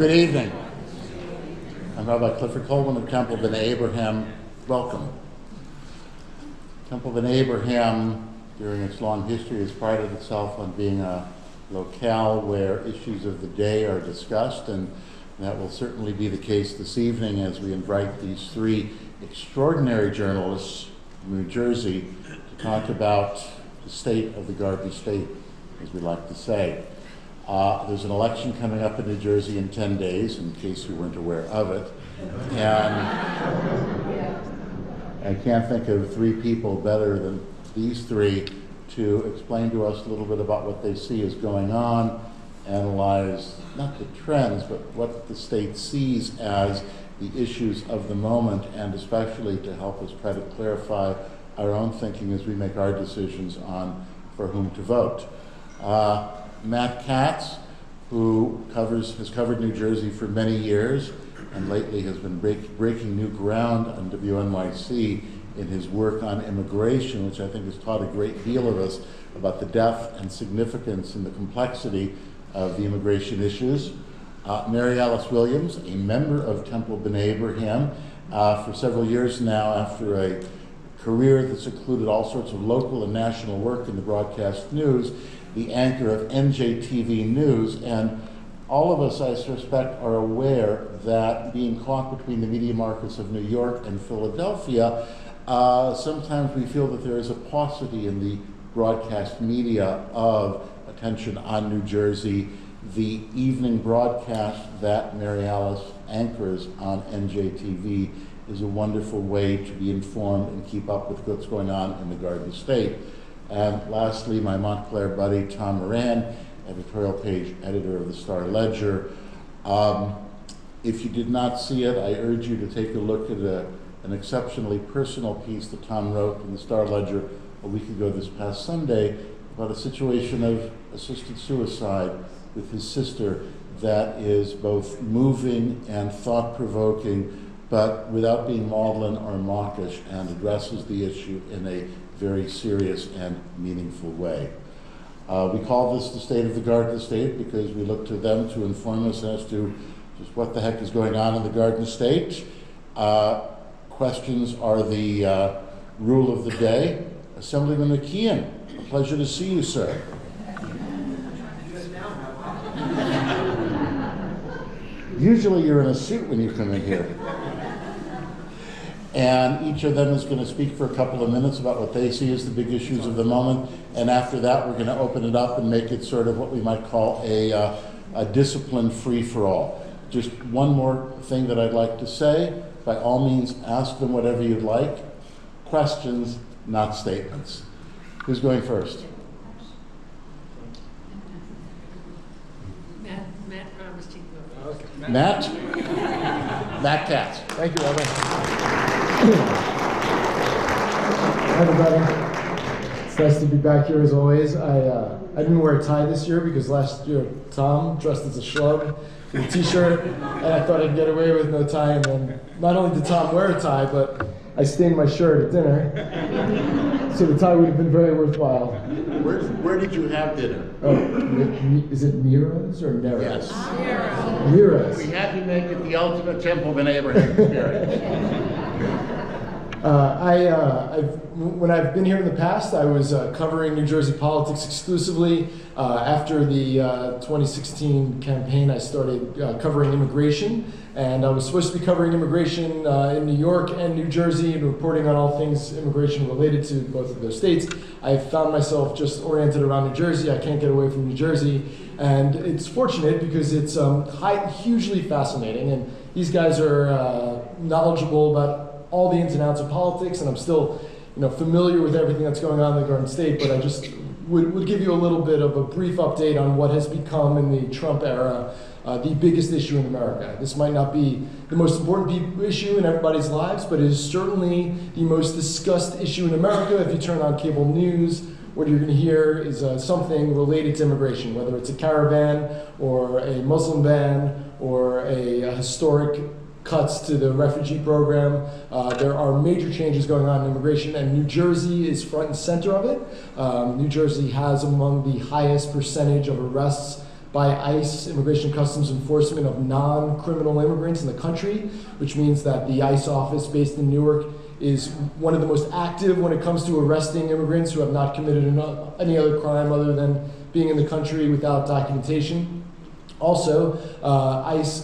Good evening. I'm Rabbi Clifford Coleman of Temple B'nai Abraham. Welcome. Temple B'nai Abraham, during its long history, has prided itself on being a locale where issues of the day are discussed, and that will certainly be the case this evening as we invite these three extraordinary journalists from New Jersey to talk about the state of the Garden State, as we like to say. There's an election coming up in New Jersey in 10 days, in case you weren't aware of it. And I can't think of three people better than these three to explain to us a little bit about what they see is going on, analyze not the trends, but what the state sees as the issues of the moment, and especially to help us try to clarify our own thinking as we make our decisions on for whom to vote. Matt Katz, who has covered New Jersey for many years and lately has been breaking new ground on WNYC in his work on immigration, which I think has taught a great deal of us about the depth and significance and the complexity of the immigration issues. Mary Alice Williams, a member of Temple B'nai Abraham for several years now, after a career that's included all sorts of local and national work in the broadcast news, the anchor of NJTV News, and all of us, I suspect, are aware that being caught between the media markets of New York and Philadelphia, sometimes we feel that there is a paucity in the broadcast media of attention on New Jersey. The evening broadcast that Mary Alice anchors on NJTV is a wonderful way to be informed and keep up with what's going on in the Garden State. And lastly, my Montclair buddy, Tom Moran, editorial page editor of the Star-Ledger. If you did not see it, I urge you to take a look at an exceptionally personal piece that Tom wrote in the Star-Ledger a week ago this past Sunday about a situation of assisted suicide with his sister that is both moving and thought-provoking, but without being maudlin or mawkish, and addresses the issue in a very serious and meaningful way. We call this the State of the Garden State because we look to them to inform us as to just what the heck is going on in the Garden State. Questions are the rule of the day. Assemblyman McKeon, a pleasure to see you, sir. Usually you're in a suit when you come in here. And each of them is going to speak for a couple of minutes about what they see as the big issues of the moment. And after that, we're going to open it up and make it sort of what we might call a disciplined free-for-all. Just one more thing that I'd like to say. By all means, ask them whatever you'd like. Questions, not statements. Who's going first? Matt promised he'd go. Okay. Matt? Matt Katz. Thank you, Robin. Hi, everybody. It's nice to be back here as always. I didn't wear a tie this year because last year Tom dressed as a schlub with a t-shirt, and I thought I'd get away with no tie, and then not only did Tom wear a tie, but I stained my shirt at dinner, so the tie would have been very worthwhile. Where did you have dinner? Oh, is it Nero's or Nero's? Yes. Nero's. We had to make it the ultimate Temple B'nai Abraham experience. When I've been here in the past, I was covering New Jersey politics exclusively. After the 2016 campaign, I started covering immigration, and I was supposed to be covering immigration in New York and New Jersey and reporting on all things immigration related to both of those states. I found myself just oriented around New Jersey. I can't get away from New Jersey, and it's fortunate because it's hugely fascinating, and these guys are knowledgeable about all the ins and outs of politics, and I'm still, familiar with everything that's going on in the Garden State, but I just would give you a little bit of a brief update on what has become in the Trump era the biggest issue in America. This might not be the most important issue in everybody's lives, but it is certainly the most discussed issue in America. If you turn on cable news, what you're going to hear is something related to immigration, whether it's a caravan or a Muslim ban or a historic cuts to the refugee program. There are major changes going on in immigration, and New Jersey is front and center of it. New Jersey has among the highest percentage of arrests by ICE, Immigration and Customs Enforcement, of non-criminal immigrants in the country, which means that the ICE office based in Newark is one of the most active when it comes to arresting immigrants who have not committed any other crime other than being in the country without documentation. Also,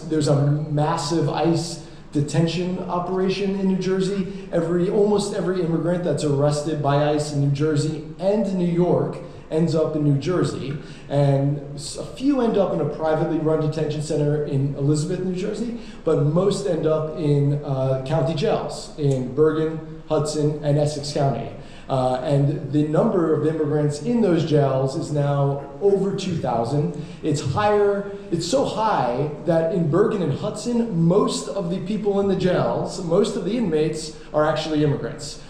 there's a massive ICE detention operation in New Jersey. Almost every immigrant that's arrested by ICE in New Jersey and New York ends up in New Jersey, and a few end up in a privately run detention center in Elizabeth, New Jersey, but most end up in county jails in Bergen, Hudson, and Essex County. And the number of immigrants in those jails is now over 2,000. It's so high that in Bergen and Hudson, most of the people in the jails, most of the inmates are actually immigrants.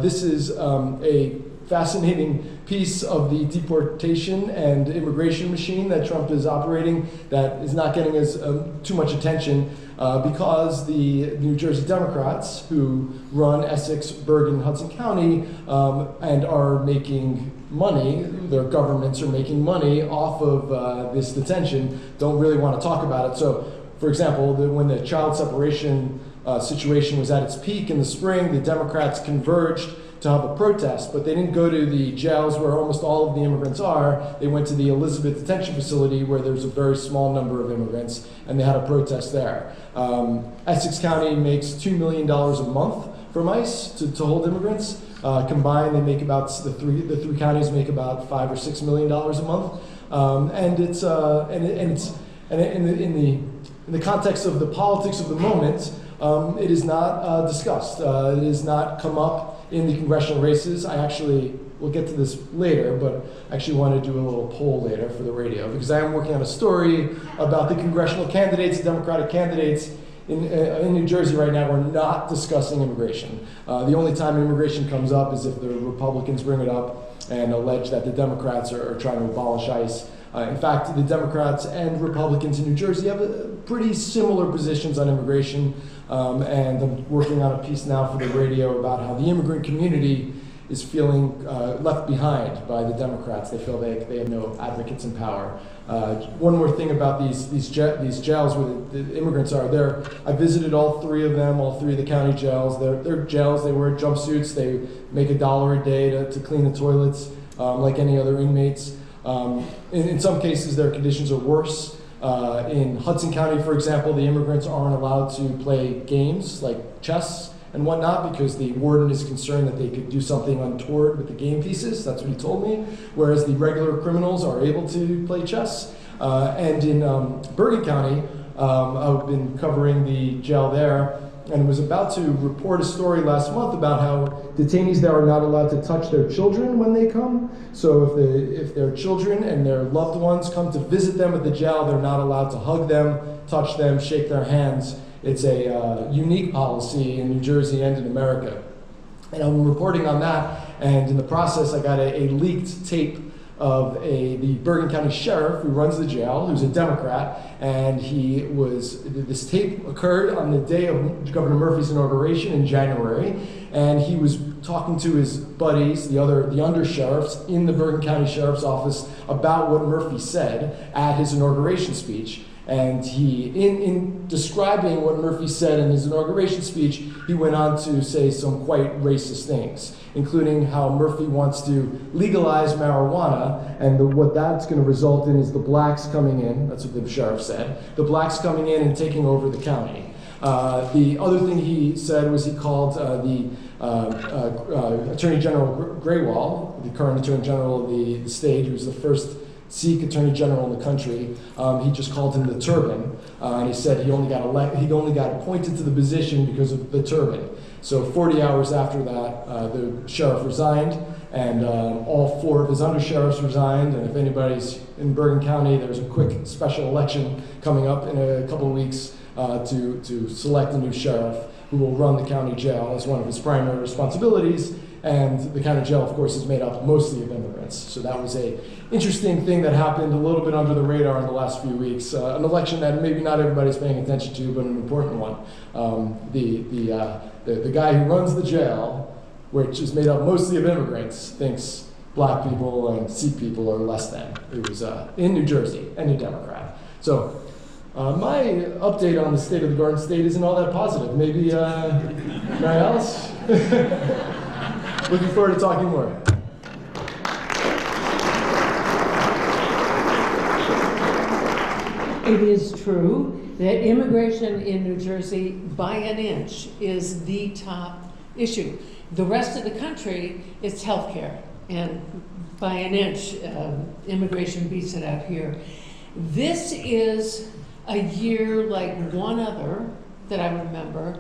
This is a fascinating piece of the deportation and immigration machine that Trump is operating that is not getting as too much attention because the New Jersey Democrats, who run Essex, Bergen, Hudson County, and are making money, their governments are making money off of this detention, don't really want to talk about it. So, for example, when the child separation situation was at its peak in the spring, the Democrats converged to have a protest, but they didn't go to the jails where almost all of the immigrants are. They went to the Elizabeth Detention Facility where there's a very small number of immigrants, and they had a protest there. Essex County makes $2 million a month from ICE to hold immigrants. Combined, they make about the three counties make about $5 or $6 million a month, and it's in the context of the politics of the moment, it is not discussed. It has not come up in the congressional races. We'll get to this later, but I actually want to do a little poll later for the radio because I am working on a story about the congressional candidates, the Democratic candidates in New Jersey right now are not discussing immigration. The only time immigration comes up is if the Republicans bring it up and allege that the Democrats are trying to abolish ICE. In fact, the Democrats and Republicans in New Jersey have pretty similar positions on immigration, and I'm working on a piece now for the radio about how the immigrant community is feeling left behind by the Democrats. They feel they have no advocates in power. One more thing about these jails where the immigrants are there. I visited all three of the county jails. They're jails. They wear jumpsuits. They make $1 a day to clean the toilets like any other inmates. In some cases, their conditions are worse. In Hudson County, for example, the immigrants aren't allowed to play games like chess and whatnot because the warden is concerned that they could do something untoward with the game pieces. That's what he told me. Whereas the regular criminals are able to play chess. And in Bergen County, I've been covering the jail there and was about to report a story last month about how detainees there are not allowed to touch their children when they come. So if their children and their loved ones come to visit them at the jail, they're not allowed to hug them, touch them, shake their hands. It's a unique policy in New Jersey and in America. And I'm reporting on that, and in the process I got a leaked tape of the Bergen County Sheriff who runs the jail, who's a Democrat, and this tape occurred on the day of Governor Murphy's inauguration in January, and he was talking to his buddies, the under-sheriffs in the Bergen County Sheriff's Office about what Murphy said at his inauguration speech. And he, in describing what Murphy said in his inauguration speech, he went on to say some quite racist things, including how Murphy wants to legalize marijuana, and what that's going to result in is the blacks coming in, that's what the sheriff said, the blacks coming in and taking over the county. The other thing he said was he called the Attorney General Grewal, the current Attorney General of the state, who was the first Sikh Attorney General in the country. He just called him the turban, and he said he only got appointed to the position because of the turban. So 40 hours after that, the sheriff resigned, and all 4 of his under-sheriffs resigned. And if anybody's in Bergen County, there's a quick special election coming up in a couple of weeks to select a new sheriff who will run the county jail as one of his primary responsibilities. And the county jail, of course, is made up mostly of immigrants. So that was an interesting thing that happened a little bit under the radar in the last few weeks. An election that maybe not everybody's paying attention to, but an important one. The guy who runs the jail, which is made up mostly of immigrants, thinks black people and Sikh people are less than. It was in New Jersey, any Democrat. So my update on the state of the Garden State isn't all that positive. Maybe, Mary Alice? Looking forward to talking more. It is true that immigration in New Jersey by an inch is the top issue. The rest of the country, it's healthcare, and by an inch, immigration beats it out here. This is a year like one other that I remember.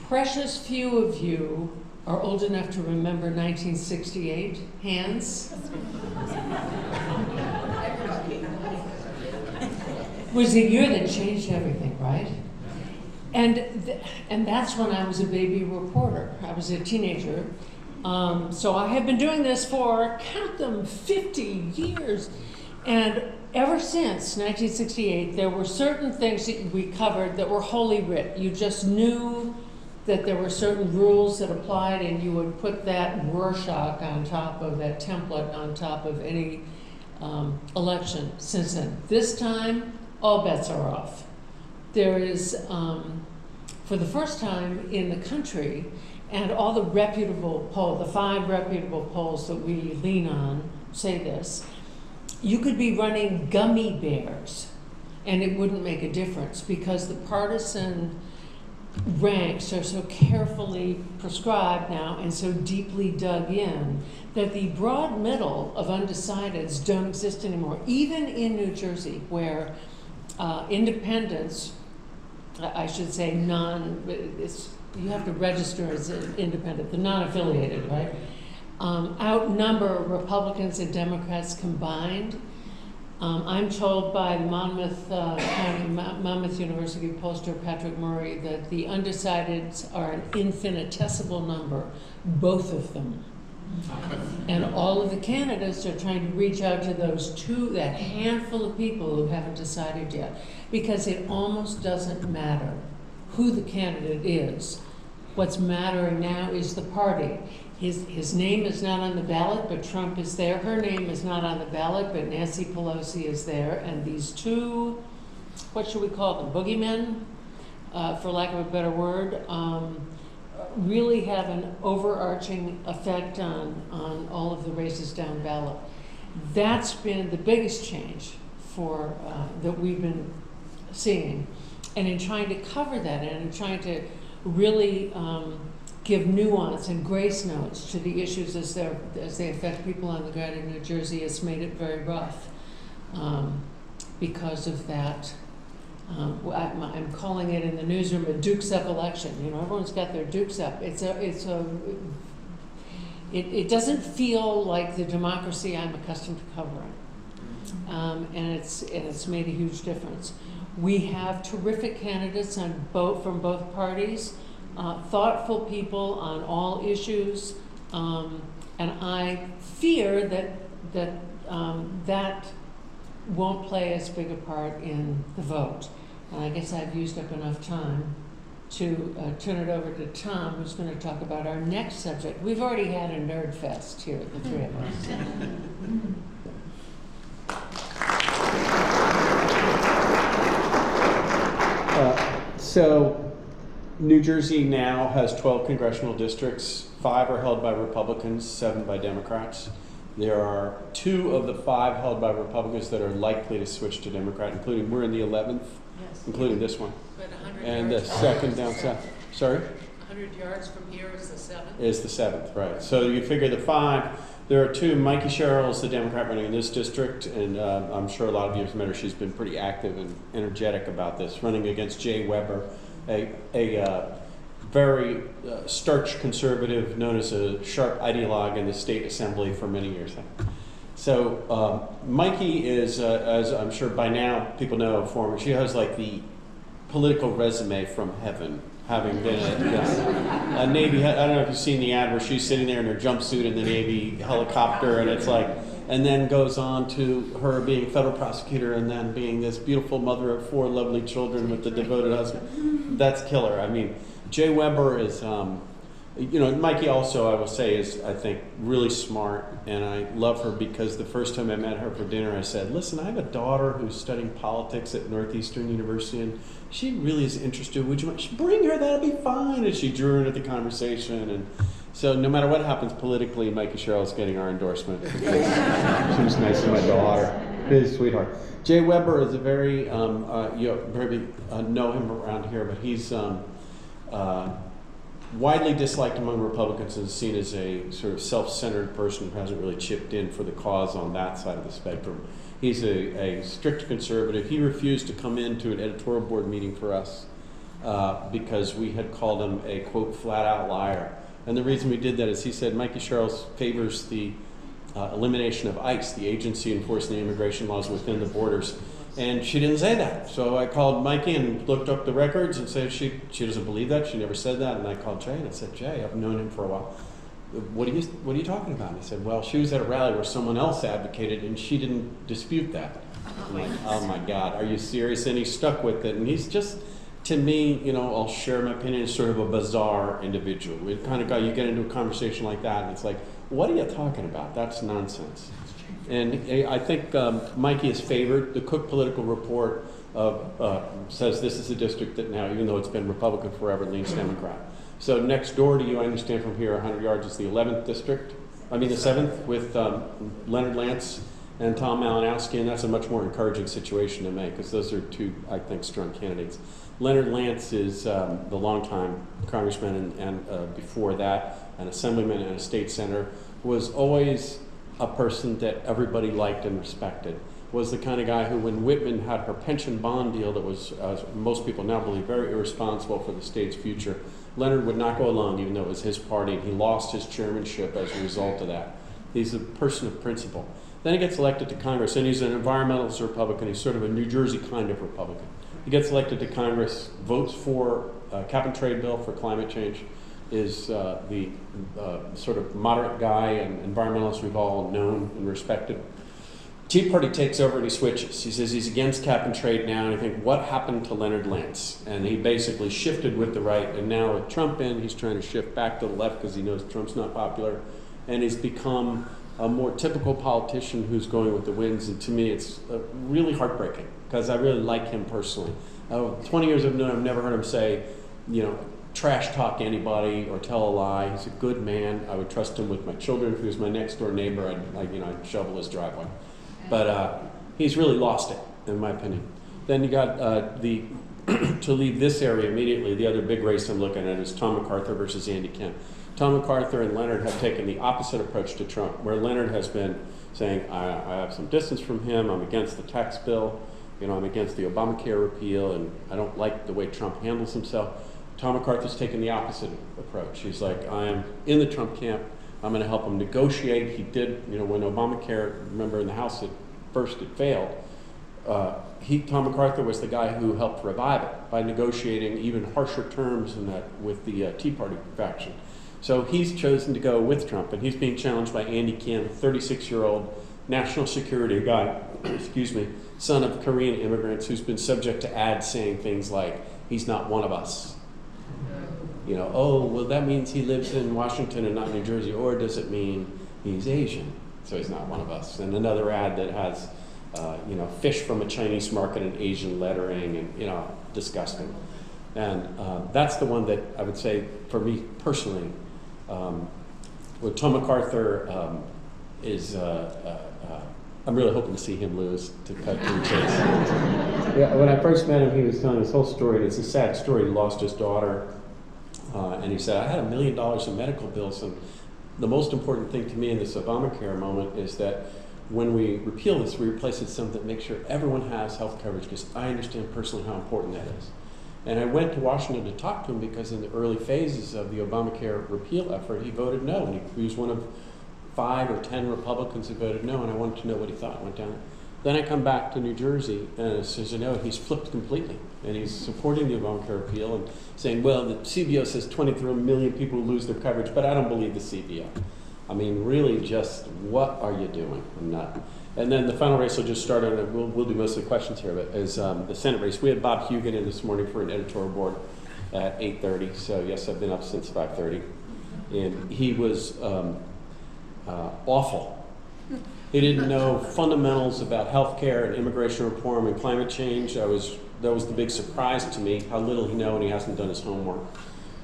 Precious few of you are old enough to remember 1968. Hands? Was a year that changed everything, right? And that's when I was a baby reporter. I was a teenager. So I have been doing this for, count them, 50 years. And ever since 1968, there were certain things that we covered that were holy writ. You just knew that there were certain rules that applied, and you would put that Rorschach on top of that template on top of any election since then. This time, all bets are off. There is, for the first time in the country, and all the reputable polls, the 5 reputable polls that we lean on say this, you could be running gummy bears and it wouldn't make a difference because the partisan ranks are so carefully prescribed now and so deeply dug in that the broad middle of undecideds don't exist anymore. Even in New Jersey, where independents, I should say you have to register as an independent, the non-affiliated, right? Outnumber Republicans and Democrats combined. I'm told by the Monmouth University pollster Patrick Murray that the undecideds are an infinitesimal number, both of them. And all of the candidates are trying to reach out to that handful of people who haven't decided yet, because it almost doesn't matter who the candidate is. What's mattering now is the party. His name is not on the ballot, but Trump is there. Her name is not on the ballot, but Nancy Pelosi is there. And these two, what should we call them, boogeymen, for lack of a better word, really have an overarching effect on all of the races down ballot. That's been the biggest change that we've been seeing. And in trying to cover that and in trying to really give nuance and grace notes to the issues as they affect people on the ground in New Jersey, it's made it very rough because of that. I'm calling it in the newsroom a Dukes Up election. You know, everyone's got their Dukes Up. It doesn't feel like the democracy I'm accustomed to covering, and it's made a huge difference. We have terrific candidates from both parties, thoughtful people on all issues, and I fear that won't play as big a part in the vote. And I guess I've used up enough time to turn it over to Tom, who's going to talk about our next subject. We've already had a nerd fest here, the three of us. So New Jersey now has 12 congressional districts. 5 are held by Republicans, 7 by Democrats. There are 2 of the 5 held by Republicans that are likely to switch to Democrat, including we're in the 11th, Yes. including this one. But 100 And the yards second down south. Sorry? 100 yards from here is the 7th? Is the 7th, right. So you figure the 5, there are 2. Mikey Sherrill is the Democrat running in this district, and I'm sure a lot of you have met her. She's been pretty active and energetic about this, running against Jay Weber, a very starch conservative known as a sharp ideologue in the state assembly for many years. So Mikey is, as I'm sure by now people know, she has like the political resume from heaven, having been a Navy, I don't know if you've seen the ad where she's sitting there in her jumpsuit in the Navy helicopter, and it's like, and then goes on to her being a federal prosecutor and then being this beautiful mother of 4 lovely children with a devoted husband. That's killer. I mean, Jay Weber is You know, Mikey also, I will say, is, I think, really smart, and I love her because the first time I met her for dinner, I said, listen, I have a daughter who's studying politics at Northeastern University, and she really is interested. Would you bring her? That'll be fine. And she drew into the conversation, and so no matter what happens politically, Mikey Sherrill's getting our endorsement. She was nice to my daughter. His sweetheart. Jay Weber is a very, you probably know him around here, but he's widely disliked among Republicans and seen as a sort of self-centered person who hasn't really chipped in for the cause on that side of the spectrum. He's a strict conservative. He refused to come into an editorial board meeting for us because we had called him a, quote, flat-out liar. And the reason we did that is he said Mikey Sherrill favors the elimination of ICE, the agency enforcing the immigration laws within the borders. And she didn't say that. So I called Mikey and looked up the records and said she doesn't believe that. She never said that. And I called Jay and I said, Jay, I've known him for a while. What are you talking about? And he said, well, she was at a rally where someone else advocated and she didn't dispute that. I'm like, oh my God, are you serious? And he stuck with it. And he's just, to me, you know, I'll share my opinion, is sort of a bizarre individual. We kind of you get into a conversation like that and it's like, what are you talking about? That's nonsense. And I think Mikey is favored. The Cook Political Report says this is a district that now, even though it's been Republican forever, leans Democrat. So next door to you, I understand from here, 100 yards, is the 11th district. I mean the 7th, with Leonard Lance and Tom Malinowski, and that's a much more encouraging situation to make, because those are two, I think, strong candidates. Leonard Lance is the longtime congressman, and before that, an assemblyman and a state senator, was always a person that everybody liked and respected. Was the kind of guy who, when Whitman had her pension bond deal that was, most people now believe, very irresponsible for the state's future, Leonard would not go along, even though it was his party, and he lost his chairmanship as a result of that. He's a person of principle. Then he gets elected to Congress, and he's an environmentalist Republican. He's sort of a New Jersey kind of Republican. He gets elected to Congress, votes for cap and trade bill for climate change, is the sort of moderate guy and environmentalist we've all known and respected. Tea Party takes over and he switches. He says he's against cap and trade now, and I think, what happened to Leonard Lance? And he basically shifted with the right, and now with Trump in, he's trying to shift back to the left because he knows Trump's not popular, and he's become a more typical politician who's going with the winds, and to me it's really heartbreaking because I really like him personally. 20 years I've known him, I've never heard him say, you know, trash talk anybody or tell a lie. He's a good man. I would trust him with my children. If he was my next door neighbor, I'd shovel his driveway. But he's really lost it, in my opinion. Then you got to leave this area immediately, the other big race I'm looking at is Tom MacArthur versus Andy Kemp. Tom MacArthur and Leonard have taken the opposite approach to Trump, where Leonard has been saying, I have some distance from him, I'm against the tax bill, you know, I'm against the Obamacare repeal, and I don't like the way Trump handles himself. Tom MacArthur's taken the opposite approach. He's like, I am in the Trump camp. I'm going to help him negotiate. He did, you know, when Obamacare, remember in the House at first it failed, Tom MacArthur was the guy who helped revive it by negotiating even harsher terms in that with the Tea Party faction. So he's chosen to go with Trump, and he's being challenged by Andy Kim, a 36-year-old national security guy, excuse me, son of Korean immigrants who's been subject to ads saying things like, he's not one of us. You know, oh, well, that means he lives in Washington and not New Jersey, or does it mean he's Asian, so he's not one of us? And another ad that has, you know, fish from a Chinese market and Asian lettering, and, you know, disgusting. And that's the one that I would say, for me personally, with Tom MacArthur is, I'm really hoping to see him lose, to cut to the chase. Yeah, when I first met him, he was telling his whole story, and it's a sad story. He lost his daughter. And he said, I had $1 million in medical bills, and the most important thing to me in this Obamacare moment is that when we repeal this, we replace it with something that makes sure everyone has health coverage, because I understand personally how important that is. And I went to Washington to talk to him because in the early phases of the Obamacare repeal effort, he voted no, and he was one of 5 or 10 Republicans who voted no, and I wanted to know what he thought. I went down. Then I come back to New Jersey, and as you know, he's flipped completely, and he's supporting the Obamacare repeal and saying, well, the CBO says 23 million people lose their coverage, but I don't believe the CBO. I mean, really, just what are you doing? I'm not. And then the final race will just start, and we'll do most of the questions here, but is the Senate race. We had Bob Hugan in this morning for an editorial board at 8:30, so yes, I've been up since 5:30. And he was awful. He didn't know fundamentals about healthcare and immigration reform and climate change. That was the big surprise to me, how little he knows, and he hasn't done his homework.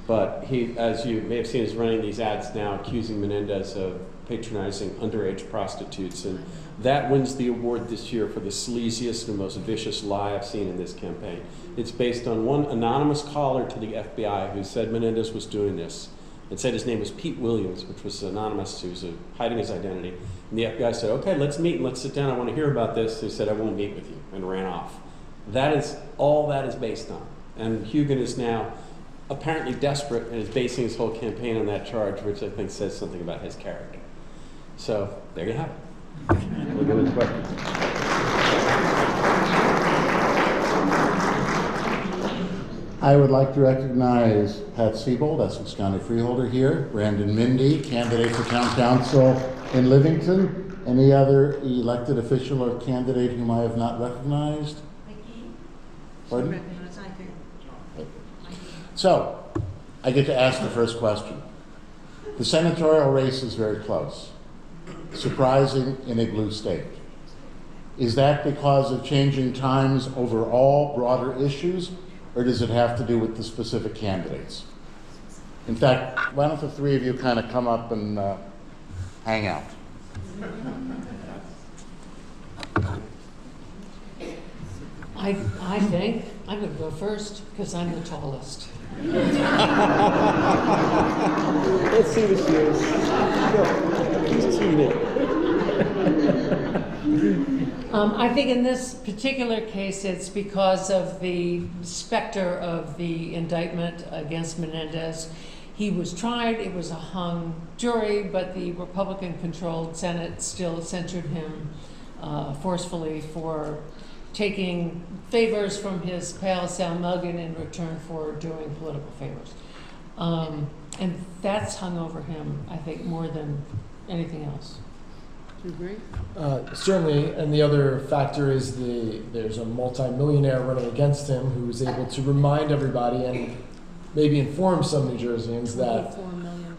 But he, as you may have seen, is running these ads now accusing Menendez of patronizing underage prostitutes. And that wins the award this year for the sleaziest and most vicious lie I've seen in this campaign. It's based on one anonymous caller to the FBI who said Menendez was doing this, and said his name was Pete Williams, which was anonymous, who was hiding his identity. And the FBI said, okay, let's meet and let's sit down. I want to hear about this. He said, I won't meet with you, and ran off. That is all that is based on. And Hugin is now apparently desperate and is basing his whole campaign on that charge, which I think says something about his character. So there you have it. We'll go into questions. I would like to recognize Pat Siebold, Essex County freeholder here, Brandon Mindy, candidate for town council in Livingston. Any other elected official or candidate whom I have not recognized? Pardon? So, I get to ask the first question. The senatorial race is very close. Surprising in a blue state. Is that because of changing times over all broader issues, or does it have to do with the specific candidates? In fact, why don't the three of you kind of come up and hang out? I think I'm going to go first because I'm the tallest. Let's see what she is. He's cheating. I think in this particular case, it's because of the specter of the indictment against Menendez. He was tried, it was a hung jury, but the Republican-controlled Senate still censured him forcefully for taking favors from his pal Sal Mulligan in return for doing political favors. And that's hung over him, I think, more than anything else. Do you agree? Certainly, and the other factor is there's a multi-millionaire running against him who's able to remind everybody and maybe inform some New Jerseyans that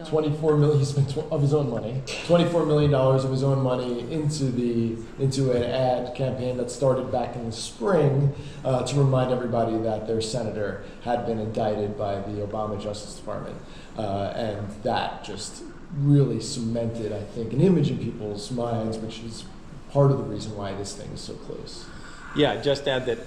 $24 million he spent of his own money, $24 million of his own money into an ad campaign that started back in the spring to remind everybody that their senator had been indicted by the Obama Justice Department, and that just really cemented, I think, an image in people's minds, which is part of the reason why this thing is so close. Yeah, just add that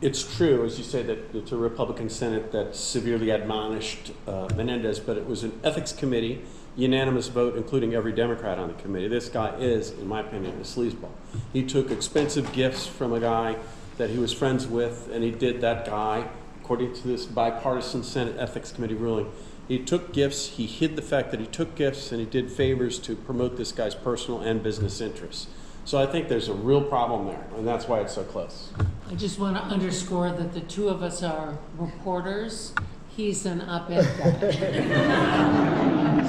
it's true, as you say, that it's a Republican Senate that severely admonished Menendez, but it was an ethics committee, unanimous vote, including every Democrat on the committee. This guy is, in my opinion, a sleazeball. He took expensive gifts from a guy that he was friends with, and he did that guy, according to this bipartisan Senate Ethics Committee ruling, he took gifts, he hid the fact that he took gifts, and he did favors to promote this guy's personal and business interests. So I think there's a real problem there, and that's why it's so close. I just want to underscore that the two of us are reporters. He's an op-ed guy.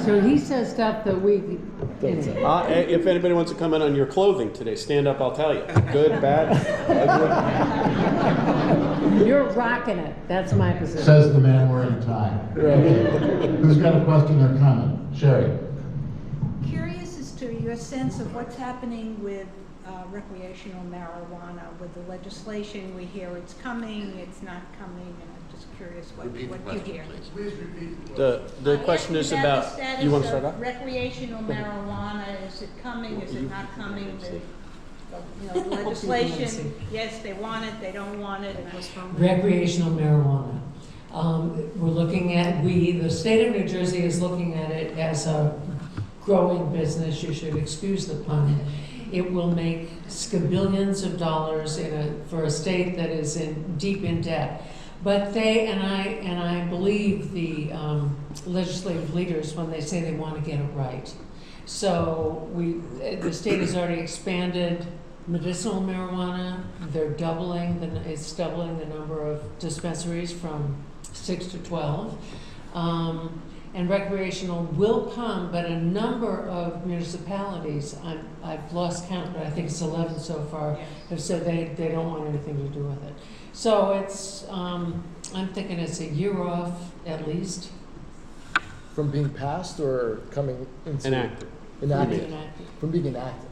So he says stuff that we... If anybody wants to comment on your clothing today, stand up, I'll tell you. Good, bad, ugly. You're rocking it. That's my position. Says the man wearing a tie. Who's got a question or comment? Sherry. Curious as to your sense of what's happening with recreational marijuana, with the legislation. We hear it's coming, it's not coming, and I'm just curious what you hear. The question is about, you want to start off? Recreational marijuana, is it coming, is it not coming? The legislation, yes, they want it, they don't want it. Recreational marijuana. We're looking at, the state of New Jersey is looking at it as a growing business. You should excuse the pun. It will make scabillions of dollars for a state that is deep in debt. But I believe the legislative leaders when they say they want to get it right. So the state has already expanded medicinal marijuana. It's doubling the number of dispensaries from 6 to 12. And recreational will come, but a number of municipalities, I've lost count, but I think it's 11 so far, have said they don't want anything to do with it. So it's, I'm thinking it's a year off at least. from being passed or coming into Enacted. enacted? Enacted. From being enacted.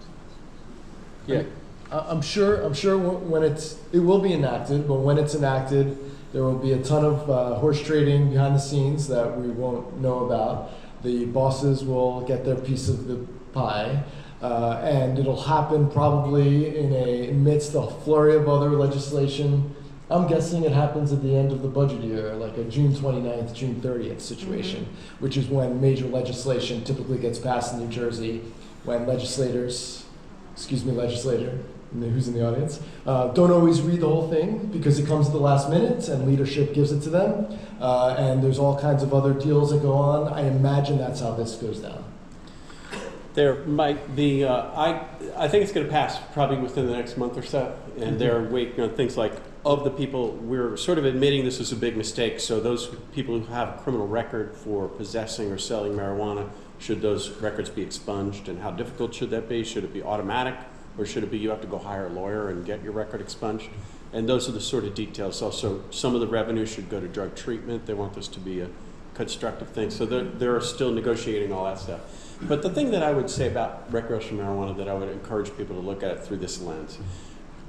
Yeah. I'm sure when it will be enacted, but when it's enacted, there will be a ton of horse trading behind the scenes that we won't know about. The bosses will get their piece of the pie, and it'll happen probably amidst a flurry of other legislation. I'm guessing it happens at the end of the budget year, like a June 29th, June 30th situation, which is when major legislation typically gets passed in New Jersey, when legislator, who's in the audience, don't always read the whole thing because it comes at the last minute and leadership gives it to them. And there's all kinds of other deals that go on. I imagine that's how this goes down. There might be, I think it's going to pass probably within the next month or so. And they're waiting on things like, of the people, we're sort of admitting this is a big mistake. So those people who have a criminal record for possessing or selling marijuana, should those records be expunged? And how difficult should that be? Should it be automatic? Or should it be you have to go hire a lawyer and get your record expunged? And those are the sort of details. Also, some of the revenue should go to drug treatment. They want this to be a constructive thing. So they're still negotiating all that stuff. But the thing that I would say about recreational marijuana that I would encourage people to look at it through this lens,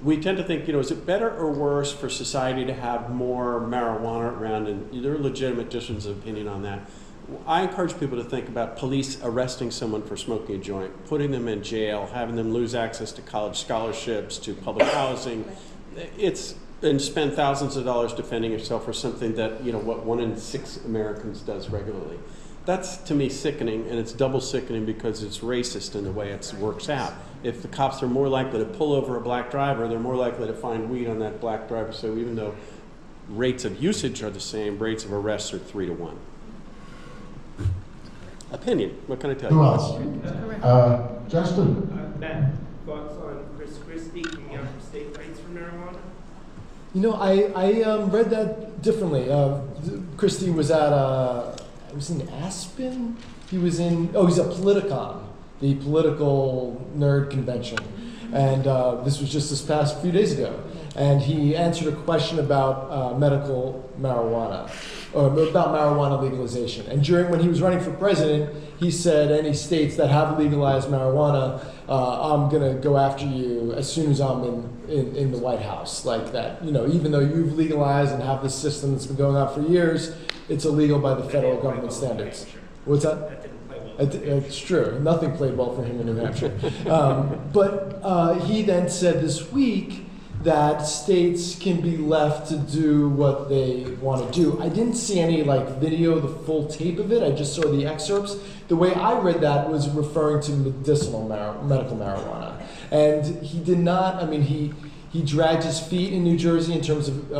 we tend to think, is it better or worse for society to have more marijuana around? And there are legitimate differences of opinion on that. I encourage people to think about police arresting someone for smoking a joint, putting them in jail, having them lose access to college scholarships, to public housing. And spend thousands of dollars defending yourself for something that, what 1 in 6 Americans does regularly. That's, to me, sickening, and it's double sickening because it's racist in the way it works out. If the cops are more likely to pull over a black driver, they're more likely to find weed on that black driver. So even though rates of usage are the same, rates of arrests are 3 to 1. Opinion, what can I tell you? Who else? Justin? Matt, thoughts on Chris Christie coming out for state rights for marijuana? I read that differently. Christie was at was in Aspen. He's at Politicon, the political nerd convention, and this was just this past few days ago. And he answered a question about medical marijuana, or about marijuana legalization. And when he was running for president, he said, any states that have legalized marijuana, I'm going to go after you as soon as I'm in the White House. Like that, even though you've legalized and have this system that's been going on for years, it's illegal by the federal government standards. What's that? It's true. Nothing played well for him in New Hampshire. But he then said this week that states can be left to do what they want to do. I didn't see any video, the full tape of it. I just saw the excerpts. The way I read that was referring to medical marijuana. And he did not, he dragged his feet in New Jersey in terms of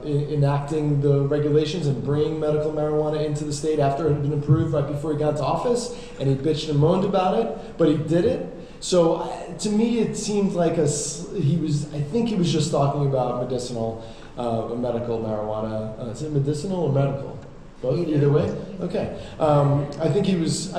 enacting the regulations and bringing medical marijuana into the state after it had been approved right before he got into office. And he bitched and moaned about it, but he did it. So to me, it seemed like I think he was just talking about medicinal, medical marijuana. Is it medicinal or medical? Both, either way? Okay. I think he was,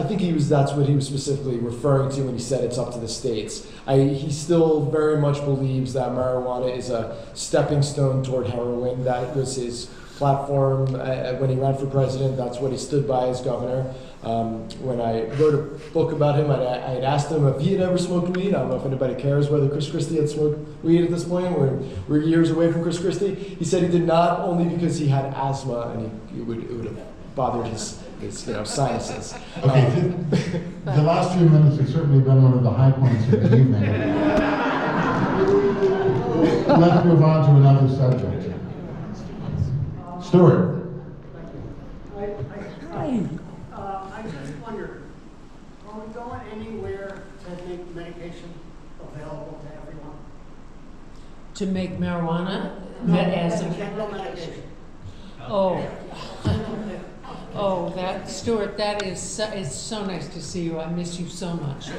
that's what he was specifically referring to when he said it's up to the states. He still very much believes that marijuana is a stepping stone toward heroin. That was his platform when he ran for president. That's what he stood by as governor. When I wrote a book about him, I had asked him if he had ever smoked weed. I don't know if anybody cares whether Chris Christie had smoked weed at this point. We're years away from Chris Christie. He said he did not, only because he had asthma and it would have bothered his sinuses. Okay, the last few minutes have certainly been one of the high points of the evening. Let's move on to another subject. Stuart. I just wonder, are we going anywhere to make medication available to everyone? To make marijuana General medication. Stuart, it's so nice to see you. I miss you so much.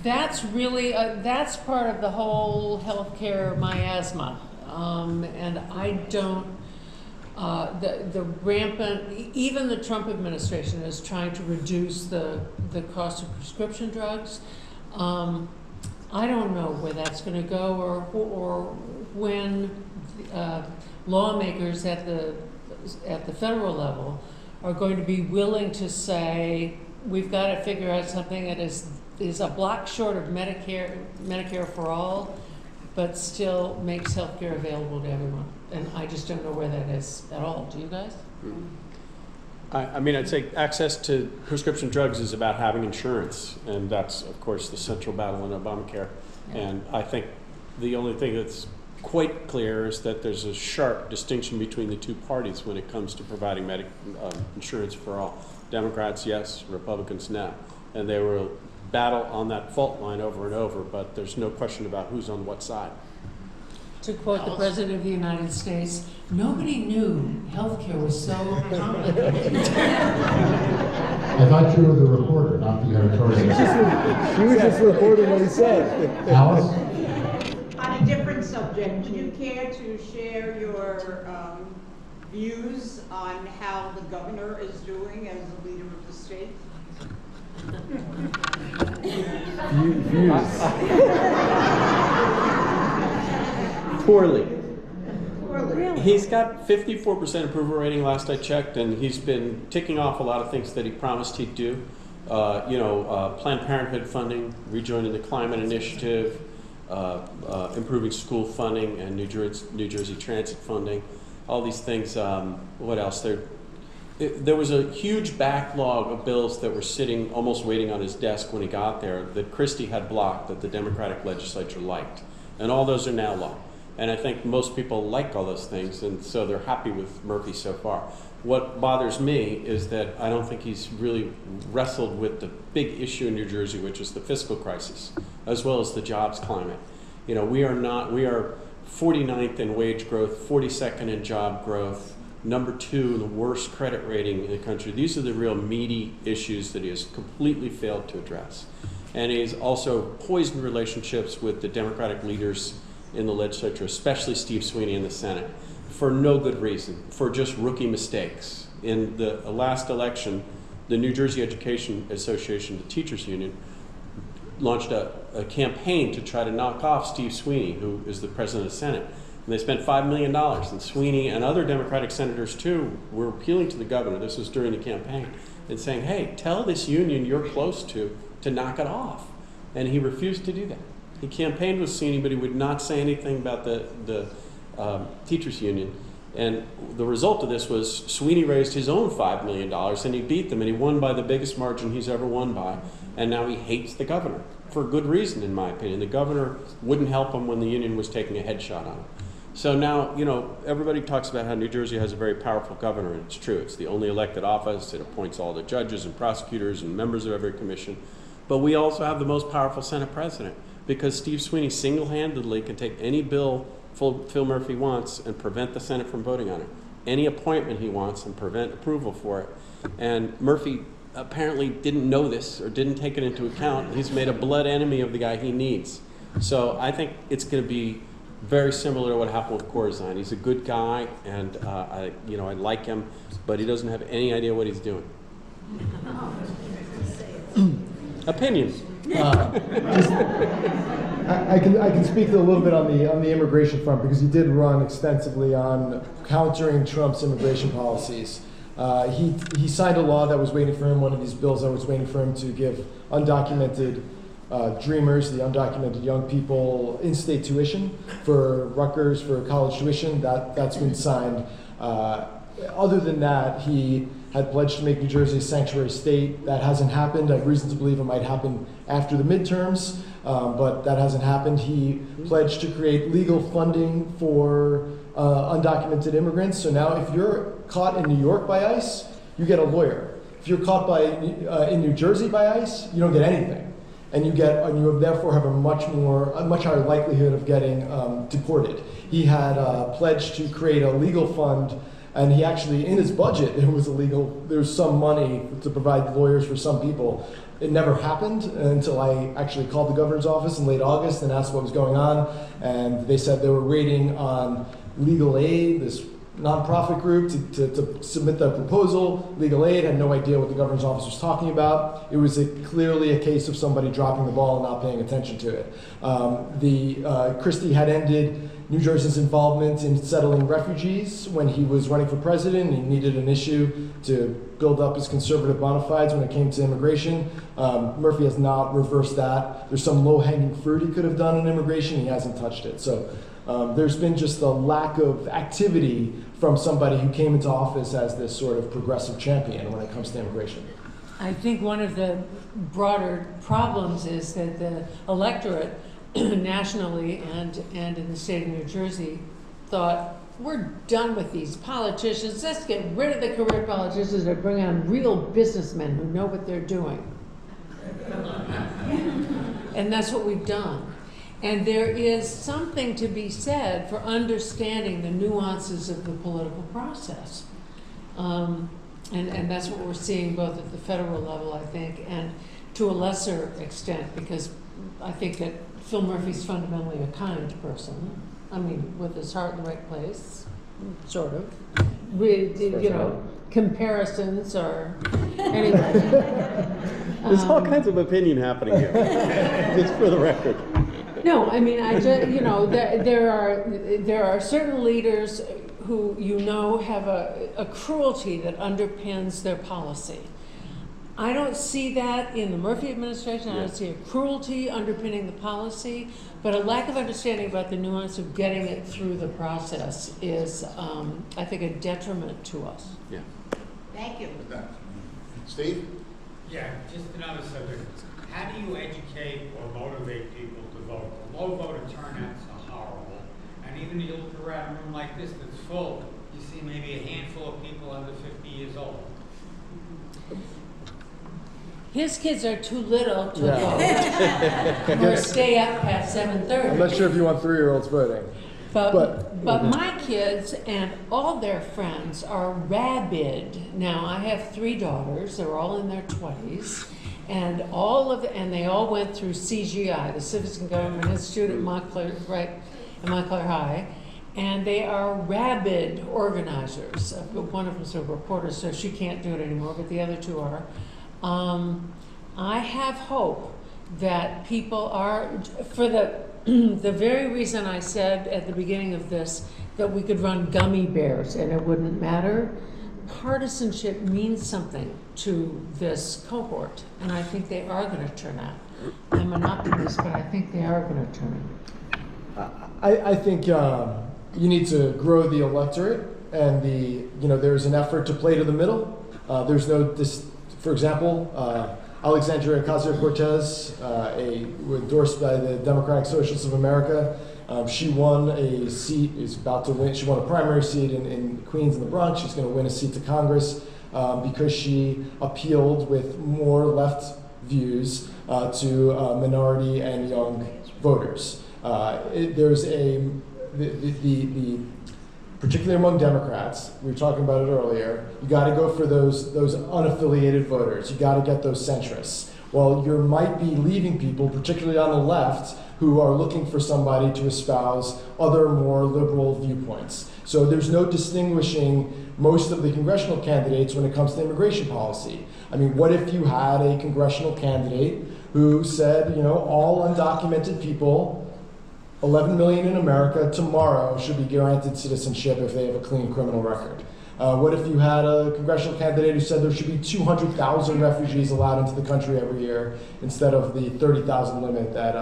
That's really, that's part of the whole healthcare miasma. And I don't, the rampant, even the Trump administration is trying to reduce the cost of prescription drugs. I don't know where that's going to go, or when lawmakers at the federal level are going to be willing to say, we've got to figure out something that is a block short of Medicare for all, but still makes healthcare available to everyone. And I just don't know where that is at all. Do you guys? I mean, I'd say access to prescription drugs is about having insurance, and that's, of course, the central battle in Obamacare. And I think the only thing that's quite clear is that there's a sharp distinction between the two parties when it comes to providing insurance for all. Democrats, yes; Republicans, no. And they will battle on that fault line over and over, but there's no question about who's on what side. To quote the President of the United States, nobody knew healthcare was so complicated. I thought you were the reporter, not the editorial. She was just reporting what he said. Alice? On a different subject, would you care to share your views on how the governor is doing as the leader of the state? Poorly. Poorly. He's got 54% approval rating last I checked, and he's been ticking off a lot of things that he promised he'd do. Planned Parenthood funding, rejoining the climate initiative, improving school funding and New Jersey transit funding, all these things. What else? There was a huge backlog of bills that were sitting, almost waiting on his desk when he got there, that Christie had blocked, that the Democratic legislature liked. And all those are now law. And I think most people like all those things, and so they're happy with Murphy so far. What bothers me is that I don't think he's really wrestled with the big issue in New Jersey, which is the fiscal crisis, as well as the jobs climate. We are 49th in wage growth, 42nd in job growth, number 2 in the worst credit rating in the country. These are the real meaty issues that he has completely failed to address. And he's also poisoned relationships with the Democratic leaders in the legislature, especially Steve Sweeney in the Senate, for no good reason, for just rookie mistakes. In the last election, the New Jersey Education Association, the teachers union, launched a campaign to try to knock off Steve Sweeney, who is the president of the Senate. And they spent $5 million, and Sweeney and other Democratic senators too were appealing to the governor, this was during the campaign, and saying, hey, tell this union you're close to knock it off. And he refused to do that. He campaigned with Sweeney, but he would not say anything about the teachers union. And the result of this was Sweeney raised his own $5 million, and he beat them, and he won by the biggest margin he's ever won by. And now he hates the governor, for good reason, in my opinion. The governor wouldn't help him when the union was taking a headshot on him. So now, everybody talks about how New Jersey has a very powerful governor, and it's true. It's the only elected office. It appoints all the judges and prosecutors and members of every commission. But we also have the most powerful Senate president, because Steve Sweeney single-handedly can take any bill Phil Murphy wants and prevent the Senate from voting on it. Any appointment he wants and prevent approval for it. And Murphy apparently didn't know this or didn't take it into account. He's made a blood enemy of the guy he needs. So I think it's going to be very similar to what happened with Corzine. He's a good guy, and I like him, but he doesn't have any idea what he's doing. Opinions. I can speak a little bit on the immigration front, because he did run extensively on countering Trump's immigration policies. He signed a law that was waiting for him, one of these bills that was waiting for him to give undocumented dreamers, the undocumented young people, in-state tuition for Rutgers, for college tuition. That's been signed. Other than that, he had pledged to make New Jersey a sanctuary state. That hasn't happened. I have reason to believe it might happen after the midterms, but that hasn't happened. He pledged to create legal funding for undocumented immigrants. So now if you're caught in New York by ICE, you get a lawyer. If you're caught in New Jersey by ICE, you don't get anything. And you therefore have a much higher likelihood of getting deported. He had pledged to create a legal fund, and he actually, in his budget, there's some money to provide lawyers for some people. It never happened until I actually called the governor's office in late August and asked what was going on, and they said they were waiting on legal aid, this nonprofit group to submit the proposal. Legal Aid had no idea what the governor's office was talking about. It was clearly a case of somebody dropping the ball and not paying attention to it. Christie had ended New Jersey's involvement in settling refugees when he was running for president. He needed an issue to build up his conservative bona fides when it came to immigration. Murphy has not reversed that. There's some low-hanging fruit he could have done in immigration. He hasn't touched it. So there's been just a lack of activity from somebody who came into office as this sort of progressive champion when it comes to immigration. I think one of the broader problems is that the electorate nationally and in the state of New Jersey thought, we're done with these politicians. Let's get rid of the career politicians and bring on real businessmen who know what they're doing. And that's what we've done. And there is something to be said for understanding the nuances of the political process. And that's what we're seeing both at the federal level, I think, and to a lesser extent, because I think that Phil Murphy's fundamentally a kind person. I mean, with his heart in the right place, sort of. Comparisons are, anyway. There's all kinds of opinion happening here, just for the record. No, I mean, there are certain leaders who have a cruelty that underpins their policy. I don't see that in the Murphy administration. I don't see a cruelty underpinning the policy, but a lack of understanding about the nuance of getting it through the process is, I think, a detriment to us. Yeah. Thank you. Steve? Yeah, just another subject. How do you educate or motivate people to vote? The low voter turnouts are horrible, and even you look around a room like this that's full, you see maybe a handful of people under 50 years old. His kids are too little to vote or stay up past 7:30. I'm not sure if you want 3-year-olds voting. But my kids and all their friends are rabid. Now, I have 3 daughters. They're all in their 20s. And they all went through CGI, the Civics and Government Institute at Montclair High. And they are rabid organizers. One of them's a reporter, so she can't do it anymore, but the other 2 are. I have hope that people are, for the very reason I said at the beginning of this, that we could run gummy bears and it wouldn't matter. Partisanship means something to this cohort, and I think they are going to turn out. I'm an optimist, but I think they are going to turn out. I think you need to grow the electorate, and there's an effort to play to the middle. For example, Alexandria Ocasio-Cortez, endorsed by the Democratic Socialists of America, she won a seat, is about to win. She won a primary seat in Queens and the Bronx. She's going to win a seat to Congress because she appealed with more left views to minority and young voters. Particularly among Democrats, we were talking about it earlier, you got to go for those unaffiliated voters. You got to get those centrists. Well, you might be leaving people, particularly on the left, who are looking for somebody to espouse other more liberal viewpoints. So there's no distinguishing most of the congressional candidates when it comes to immigration policy. I mean, what if you had a congressional candidate who said, all undocumented people, 11 million in America tomorrow, should be granted citizenship if they have a clean criminal record? What if you had a congressional candidate who said there should be 200,000 refugees allowed into the country every year instead of the 30,000 limit that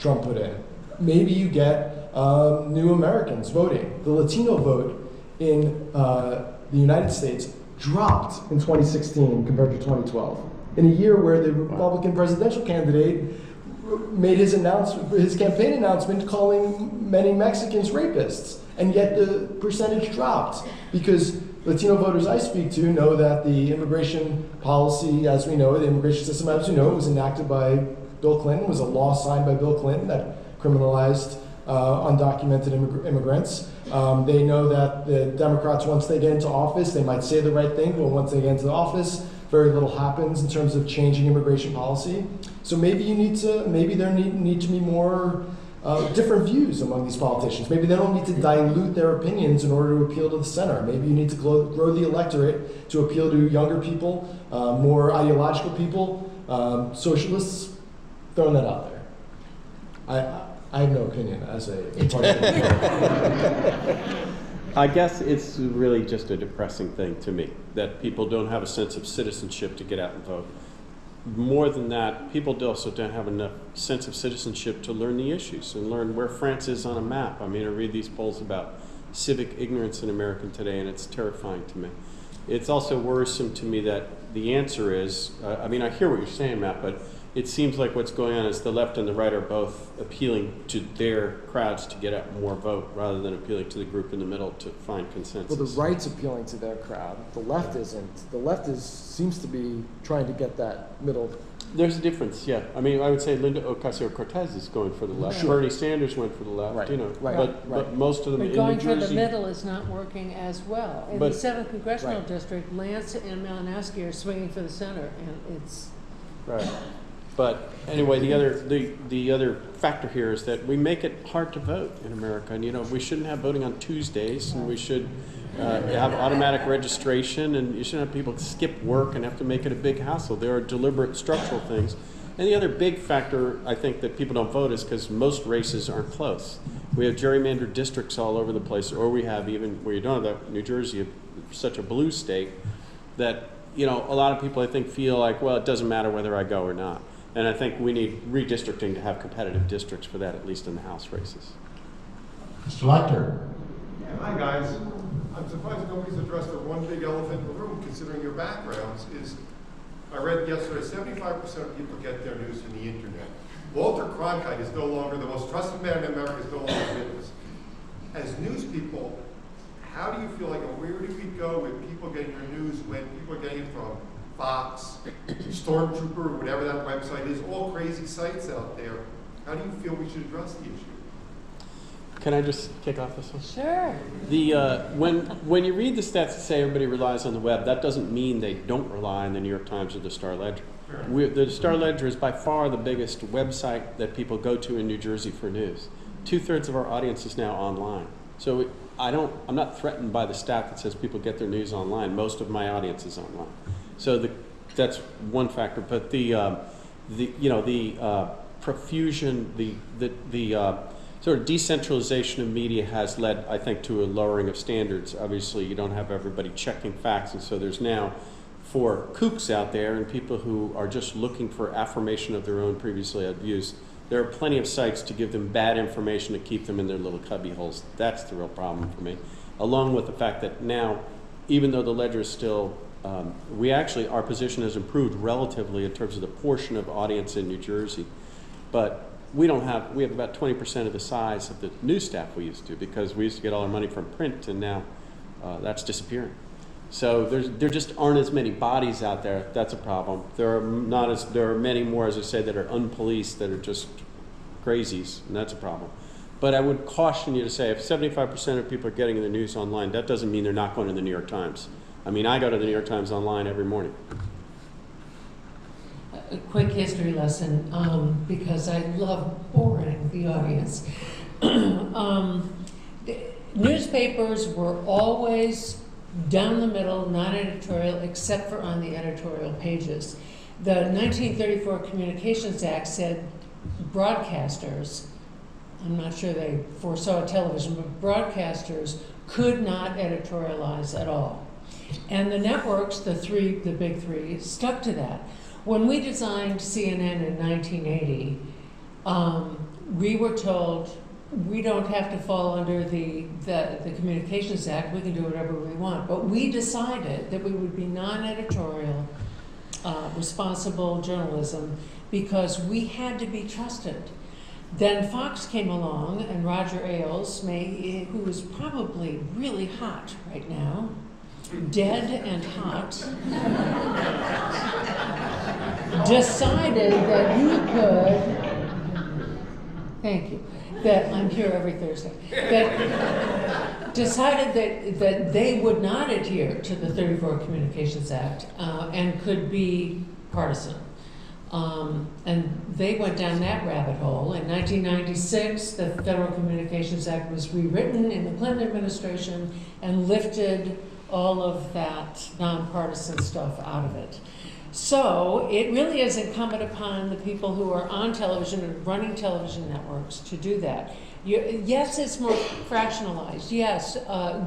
Trump put in? Maybe you get new Americans voting. The Latino vote in the United States dropped in 2016 compared to 2012. In a year where the Republican presidential candidate made his campaign announcement calling many Mexicans rapists, and yet the percentage dropped because Latino voters I speak to know that the immigration policy, as we know, the immigration system, as we know, was enacted by Bill Clinton, was a law signed by Bill Clinton that criminalized undocumented immigrants. They know that the Democrats, once they get into office, they might say the right thing, but once they get into office, very little happens in terms of changing immigration policy. So maybe there need to be more different views among these politicians. Maybe they don't need to dilute their opinions in order to appeal to the center. Maybe you need to grow the electorate to appeal to younger people, more ideological people, socialists. Throwing that out there. I have no opinion as a partisan. I guess it's really just a depressing thing to me that people don't have a sense of citizenship to get out and vote. More than that, people also don't have enough sense of citizenship to learn the issues and learn where France is on a map. I mean, I read these polls about civic ignorance in America today, and it's terrifying to me. It's also worrisome to me that the answer is, I mean, I hear what you're saying, Matt, but it seems like what's going on is the left and the right are both appealing to their crowds to get out more vote rather than appealing to the group in the middle to find consensus. Well, the right's appealing to their crowd. The left isn't. The left seems to be trying to get that middle. There's a difference, yeah. I mean, I would say Linda Ocasio-Cortez is going for the left. Sure. Bernie Sanders went for the left, Right, you know. right, But most of them But in going New for the Jersey. middle is not working as well. In the But- 7th Congressional Right. District, Lance and Malinowski are swinging for the center, and it's, Right. But anyway, the other factor here is that we make it hard to vote in America. And, you know, we shouldn't have voting on Tuesdays, and we should have automatic registration, and you shouldn't have people skip work and have to make it a big hassle. There are deliberate structural things. And the other big factor, I think, that people don't vote is because most races aren't close. We have gerrymandered districts all over the place, or we have even, where you don't have that, New Jersey, such a blue state, that, you know, a lot of people, I think, feel like, well, it doesn't matter whether I go or not. And I think we need redistricting to have competitive districts for that, at least in the House races. Mr. Lecter. Yeah, hi guys. I'm surprised nobody's addressed the one big elephant in the room, considering your backgrounds, is I read yesterday 75% of people get their news from the internet. Walter Cronkite is no longer the most trusted man in America, is no longer with us. As news people, how do you feel like, and where do we go with people getting their news when people are getting it from Fox, Stormtrooper, whatever that website is, all crazy sites out there? How do you feel we should address the issue? Can I just kick off this one? sure. When you read the stats that say everybody relies on the web, that doesn't mean they don't rely on the New York Times or the Star Ledger. The Star Ledger is by far the biggest website that people go to in New Jersey for news. 2/3 of our audience is now online. So I'm not threatened by the stat that says people get their news online. Most of my audience is online. So that's one factor. But the profusion, the sort of decentralization of media has led, I think, to a lowering of standards. Obviously, you don't have everybody checking facts, and so there's now, for kooks out there and people who are just looking for affirmation of their own previously held views, there are plenty of sites to give them bad information to keep them in their little cubby holes. That's the real problem for me. Along with the fact that now, even though the Ledger is still, our position has improved relatively in terms of the portion of audience in New Jersey, but we have about 20% of the size of the news staff we used to, because we used to get all our money from print, and now that's disappearing. So there just aren't as many bodies out there. That's a problem. There are many more, as I say, that are unpoliced, that are just crazies, and that's a problem. But I would caution you to say, if 75% of people are getting the news online, that doesn't mean they're not going to the New York Times. I mean, I go to the New York Times online every morning. A quick history lesson, because I love boring the audience. Newspapers were always down the middle, non-editorial, except for on the editorial pages. The 1934 Communications Act said broadcasters, I'm not sure they foresaw television, but broadcasters could not editorialize at all. And the networks, the big three, stuck to that. When we designed CNN in 1980, we were told we don't have to fall under the Communications Act, we can do whatever we want. But we decided that we would be non-editorial, responsible journalism, because we had to be trusted. Then Fox came along, and Roger Ailes, who is probably really hot right now, dead and hot, decided that he could, thank you, that I'm here every Thursday, that decided that they would not adhere to the 34 Communications Act and could be partisan. And they went down that rabbit hole. In 1996, the Federal Communications Act was rewritten in the Clinton administration and lifted all of that nonpartisan stuff out of it. So it really is incumbent upon the people who are on television and running television networks to do that. Yes, it's more fractionalized. Yes,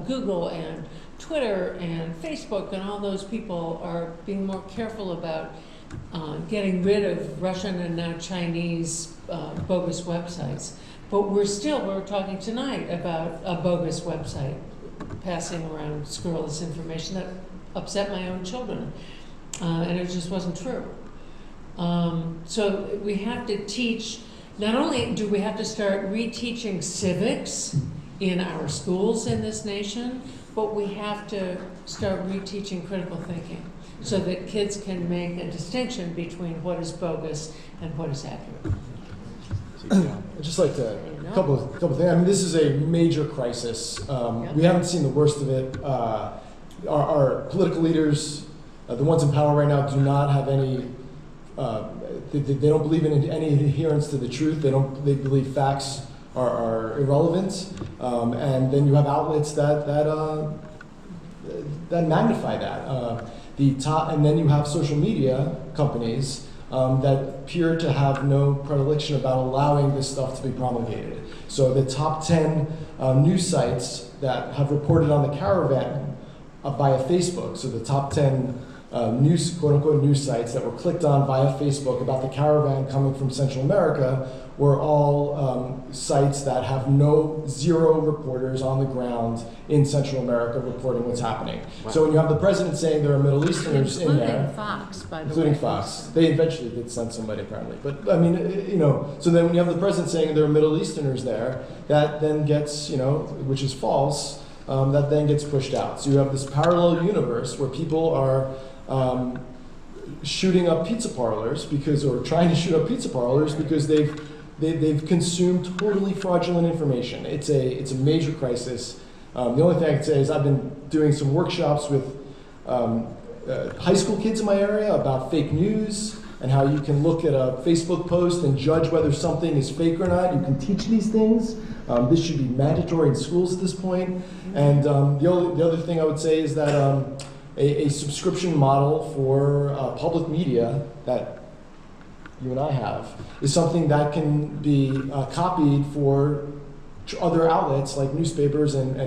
Google and Twitter and Facebook and all those people are being more careful about getting rid of Russian and now Chinese bogus websites. But we're talking tonight about a bogus website passing around scurrilous information that upset my own children. And it just wasn't true. So we have to teach, not only do we have to start reteaching civics in our schools in this nation, but we have to start reteaching critical thinking so that kids can make a distinction between what is bogus and what is accurate. I'd just like to, a couple of things. I mean, this is a major crisis. We haven't seen the worst of it. Our political leaders, the ones in power right now, do not have any, they don't believe in any adherence to the truth. They believe facts are irrelevant. And then you have outlets that magnify that. And then you have social media companies that appear to have no predilection about allowing this stuff to be promulgated. So the top 10 news sites that have reported on the caravan via Facebook, so the top 10 news, quote-unquote news sites that were clicked on via Facebook about the caravan coming from Central America were all sites that have zero reporters on the ground in Central America reporting what's happening. Wow. So when you have the president saying there are Middle Easterners in there, including Fox, by the way. Including Fox. They eventually did send somebody apparently. But I mean, so then when you have the president saying there are Middle Easterners there, that then gets, which is false, that then gets pushed out. So you have this parallel universe where people are shooting up pizza parlors or trying to shoot up pizza parlors because they've consumed totally fraudulent information. It's a major crisis. The only thing I can say is I've been doing some workshops with high school kids in my area about fake news and how you can look at a Facebook post and judge whether something is fake or not. You can teach these things. This should be mandatory in schools at this point. And the other thing I would say is that a subscription model for public media that you and I have is something that can be copied for other outlets like newspapers and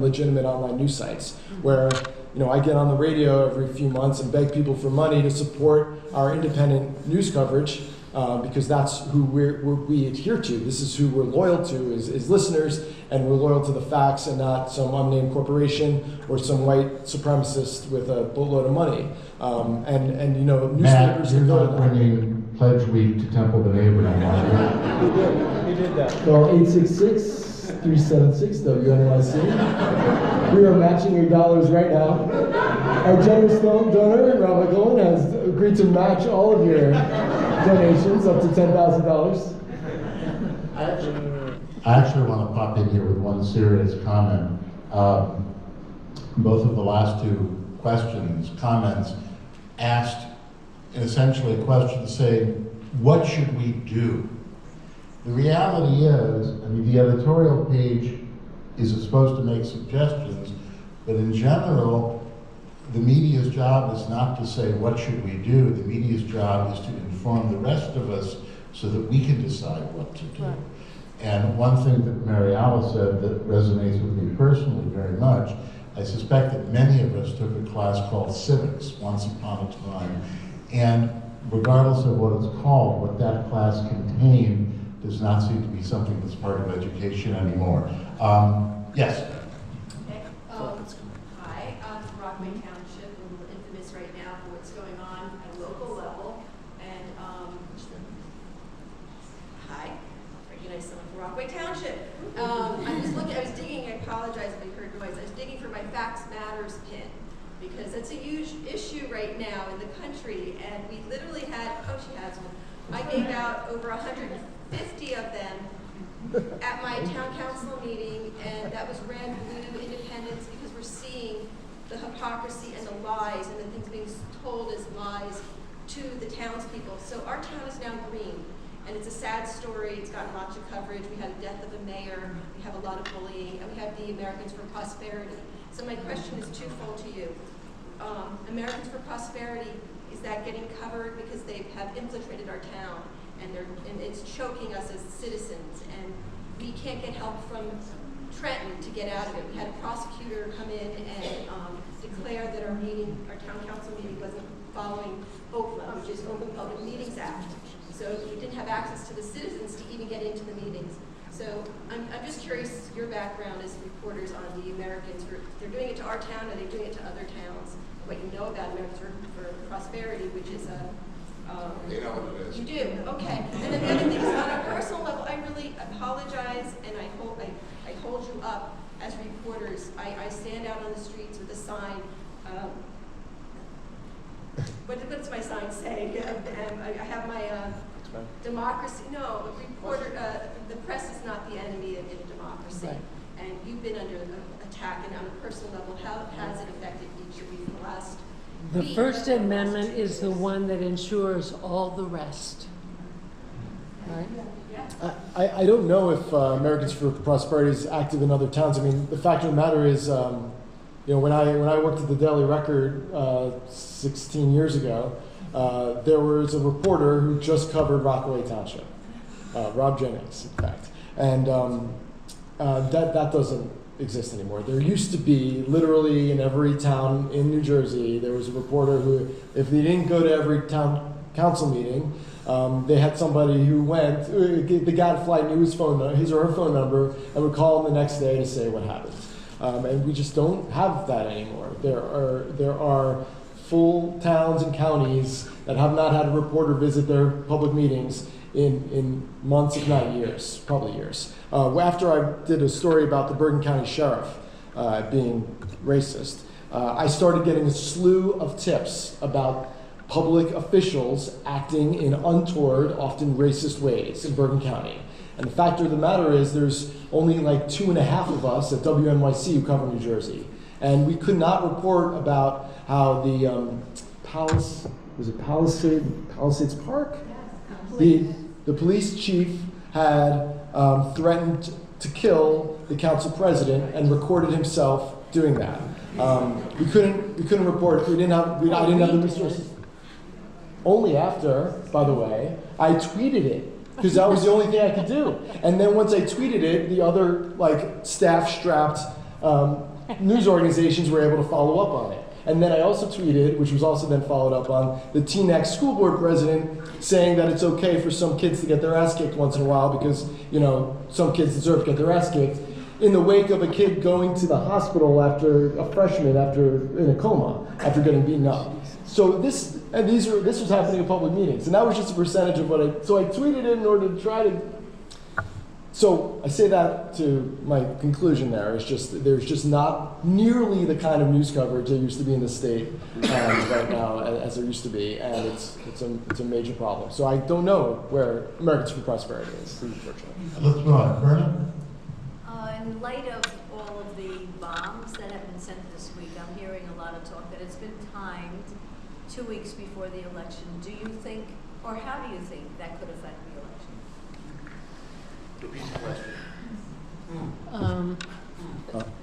legitimate online news sites, where I get on the radio every few months and beg people for money to support our independent news coverage because that's who we adhere to. This is who we're loyal to as listeners, and we're loyal to the facts and not some unnamed corporation or some white supremacist with a boatload of money. Newspapers. Matt, you're not bringing Pledge Week to Temple the Neighborhood. He did that. Call 866-376-WNYC. We are matching your dollars right now. Our generous donor, Rob McGowan, has agreed to match all of your donations up to $10,000. I actually want to pop in here with one serious comment. Both of the last two comments asked essentially a question saying, what should we do? The reality is, the editorial page is supposed to make suggestions, but in general, the media's job is not to say, what should we do? The media's job is to inform the rest of us so that we can decide what to do. Right. And one thing that Mary Alice said that resonates with me personally very much, I suspect that many of us took a class called civics once upon a time, and regardless of what it's called, what that class contained does not seem to be something that's part of education anymore. Yes? Okay. Hi, Rockaway Township, a little infamous right now for what's going on at a local level. And hi, recognize someone from Rockaway Township. I was digging, I apologize if I heard noise, I was digging for my Facts Matters pin, because it's a huge issue right now in the country, and we literally had, she has one, I gave out over 150 of them at my town council meeting, and that was Red Blue Independence, because we're seeing the hypocrisy and the lies and the things being told as lies to the townspeople. So our town is now green, and it's a sad story. It's gotten lots of coverage. We had the death of a mayor, we have a lot of bullying, and we have the Americans for Prosperity. So my question is twofold to you. Americans for Prosperity, is that getting covered because they have infiltrated our town, and it's choking us as citizens, and we can't get help from Trenton to get out of it? We had a prosecutor come in and declare that our town council meeting wasn't following OPMA, which is Open Public Meetings Act. So we didn't have access to the citizens to even get into the meetings. So I'm just curious your background as reporters on the Americans. They're doing it to our town, or they're doing it to other towns. What you know about Americans for Prosperity, which is a you know what it is. You do, okay. And then the other thing is, on a personal level, I really apologize, and I hold you up as reporters. I stand out on the streets with a sign. What's my sign say? I have my democracy. No, reporter. The press is not the enemy in a democracy. Right. And you've been under attack, and on a personal level, how has it affected each of you in the last? The First Amendment is the one that ensures all the rest. Right? I don't know if Americans for Prosperity is active in other towns. I mean, the fact of the matter is, when I worked at the Daily Record 16 years ago, there was a reporter who just covered Rockaway Township, Rob Jennings, in fact, and that doesn't exist anymore. There used to be, literally in every town in New Jersey, there was a reporter who, if they didn't go to every town council meeting, they had somebody who went, the Gadfly knew his or her phone number, and would call them the next day to say what happened. And we just don't have that anymore. There are full towns and counties that have not had a reporter visit their public meetings in months, if not years, probably years. After I did a story about the Bergen County Sheriff being racist, I started getting a slew of tips about public officials acting in untoward, often racist ways in Bergen County. And the fact of the matter is there's only like 2.5 of us at WNYC who cover New Jersey. And we could not report about how the Palisades Park? The police chief had threatened to kill the council president and recorded himself doing that. We couldn't report it. I didn't have the resources. Only after, by the way, I tweeted it, because that was the only thing I could do. And then once I tweeted it, the other staff-strapped news organizations were able to follow up on it. And then I also tweeted, which was also then followed up on, the Teaneck school board president saying that it's okay for some kids to get their ass kicked once in a while because, some kids deserve to get their ass kicked, in the wake of a kid going to the hospital a freshman in a coma after getting beaten up. So this was happening in public meetings, and that was just a percentage of so I tweeted it in order to try to. So I say that to my conclusion there. It's just there's just not nearly the kind of news coverage there used to be in the state right now as there used to be, and it's a major problem. So I don't know where Americans for Prosperity is, unfortunately. Let's move on. Verna? In light of all of the bombs that have been sent this week, I'm hearing a lot of talk that it's been timed 2 weeks before the election. Do you think, or how do you think that could affect the election? Repeat the question.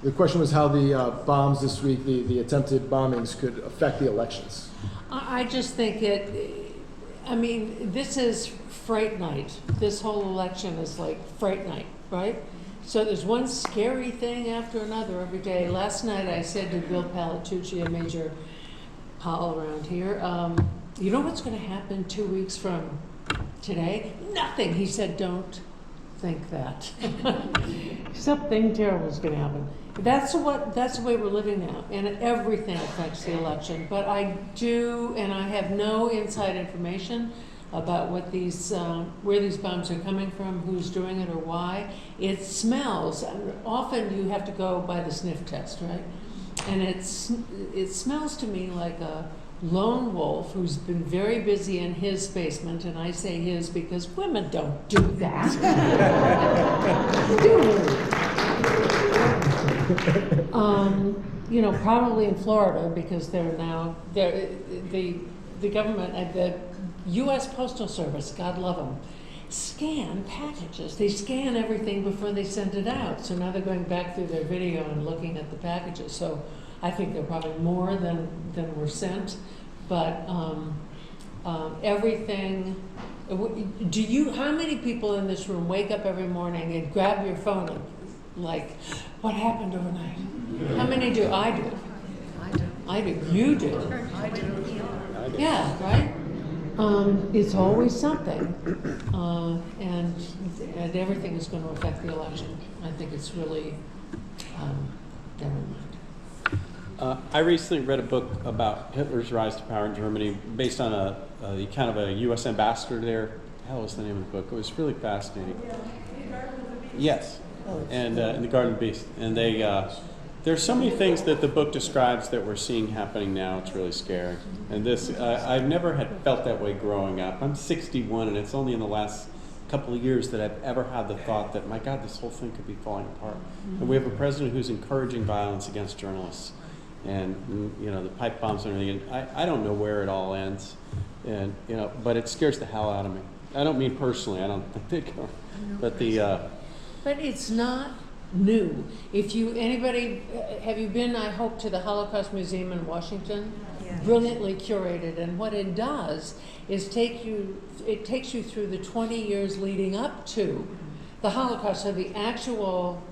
The question was how the bombs this week, the attempted bombings, could affect the elections. I just think this is Fright Night. This whole election is like Fright Night, right? So there's one scary thing after another every day. Last night I said to Bill Palatucci, a major pal around here, you know what's going to happen 2 weeks from today? Nothing. He said, don't think that. Something terrible is going to happen. That's the way we're living now, and everything affects the election. But I do, and I have no inside information about what where these bombs are coming from, who's doing it, or why. It smells. Often you have to go by the sniff test, right? And it smells to me like a lone wolf who's been very busy in his basement, and I say his because women don't do that. Probably in Florida because the the government, the U.S. Postal Service, God love them, scan packages. They scan everything before they send it out. So now they're going back through their video and looking at the packages. So I think they're probably more than were sent. But everything, how many people in this room wake up every morning and grab your phone and like, what happened overnight? How many do? I do. I do. You do. I do. Yeah, right? It's always something. And everything is going to affect the election. I think it's really, never mind. I recently read a book about Hitler's rise to power in Germany based on the account of a U.S. ambassador there. The hell was the name of the book? It was really fascinating. Yes, and in the Garden of the Beast. And there's so many things that the book describes that we're seeing happening now. It's really scary. And this, I've never had felt that way growing up. I'm 61, and it's only in the last couple of years that I've ever had the thought that, my God, this whole thing could be falling apart. And we have a president who's encouraging violence against journalists. And, you know, the pipe bombs and everything. And I don't know where it all ends. And, you know, but it scares the hell out of me. I don't mean personally. I don't think they go. But But it's not new. If you, anybody, have you been, I hope, to the Holocaust Museum in Washington? Yeah. Brilliantly curated, and what it does is it takes you through the 20 years leading up to the Holocaust. So the actual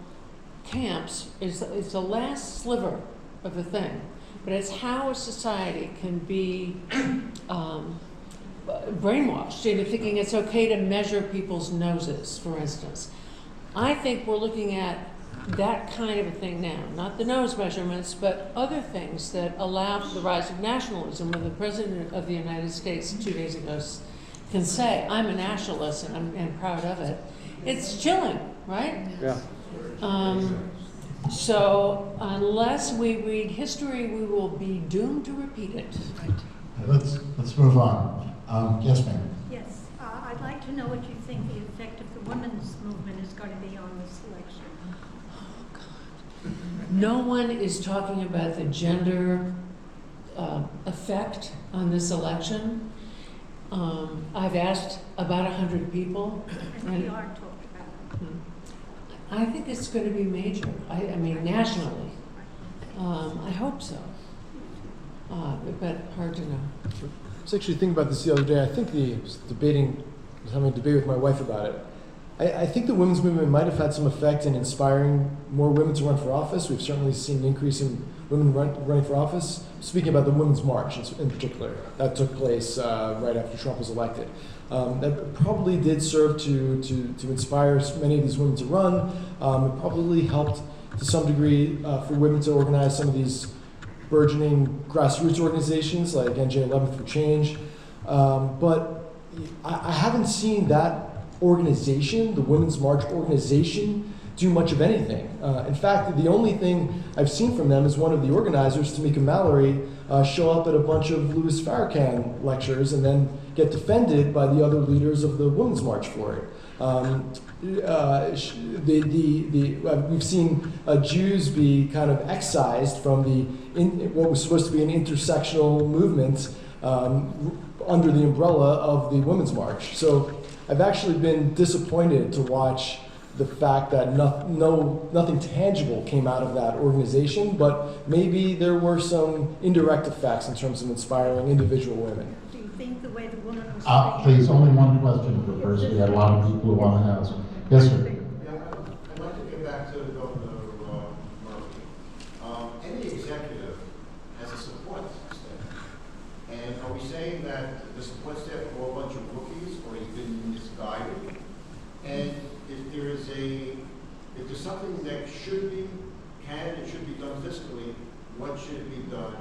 camps is the last sliver of the thing, but it's how a society can be brainwashed into thinking it's okay to measure people's noses, for instance. I think we're looking at that kind of a thing now, not the nose measurements, but other things that allow for the rise of nationalism, when the President of the United States 2 days ago can say, I'm a nationalist and I'm proud of it. It's chilling, right? yeah. So unless we read history, we will be doomed to repeat it. Let's move on. Yes, ma'am. Yes, I'd like to know what you think the effect of the women's movement is going to be on this election. No one is talking about the gender effect on this election. I've asked about 100 people. And we are talking about it. I think it's going to be major. I mean, nationally. I hope so. But hard to know. I was actually thinking about this the other day. I think I was having a debate with my wife about it. I think the women's movement might have had some effect in inspiring more women to run for office. We've certainly seen an increase in women running for office. Speaking about the Women's March in particular, that took place right after Trump was elected. That probably did serve to inspire many of these women to run. It probably helped to some degree for women to organize some of these burgeoning grassroots organizations like NJ11 for Change. But I haven't seen that organization, the Women's March organization, do much of anything. In fact, the only thing I've seen from them is one of the organizers, Tamika Mallory, show up at a bunch of Louis Farrakhan lectures and then get defended by the other leaders of the Women's March for it. We've seen Jews be kind of excised from what was supposed to be an intersectional movement under the umbrella of the Women's March. So I've actually been disappointed to watch the fact that nothing tangible came out of that organization, but maybe there were some indirect effects in terms of inspiring individual women. Do you think the way the woman was Please, only one question per person. We had a lot of people who want to ask. Yes, sir. Yeah, I'd like to get back to Governor Murphy. Any executive has a support staff. And are we saying that the support staff are all a bunch of rookies, or has been misguided? And if there's something that can and should be done fiscally, what should be done,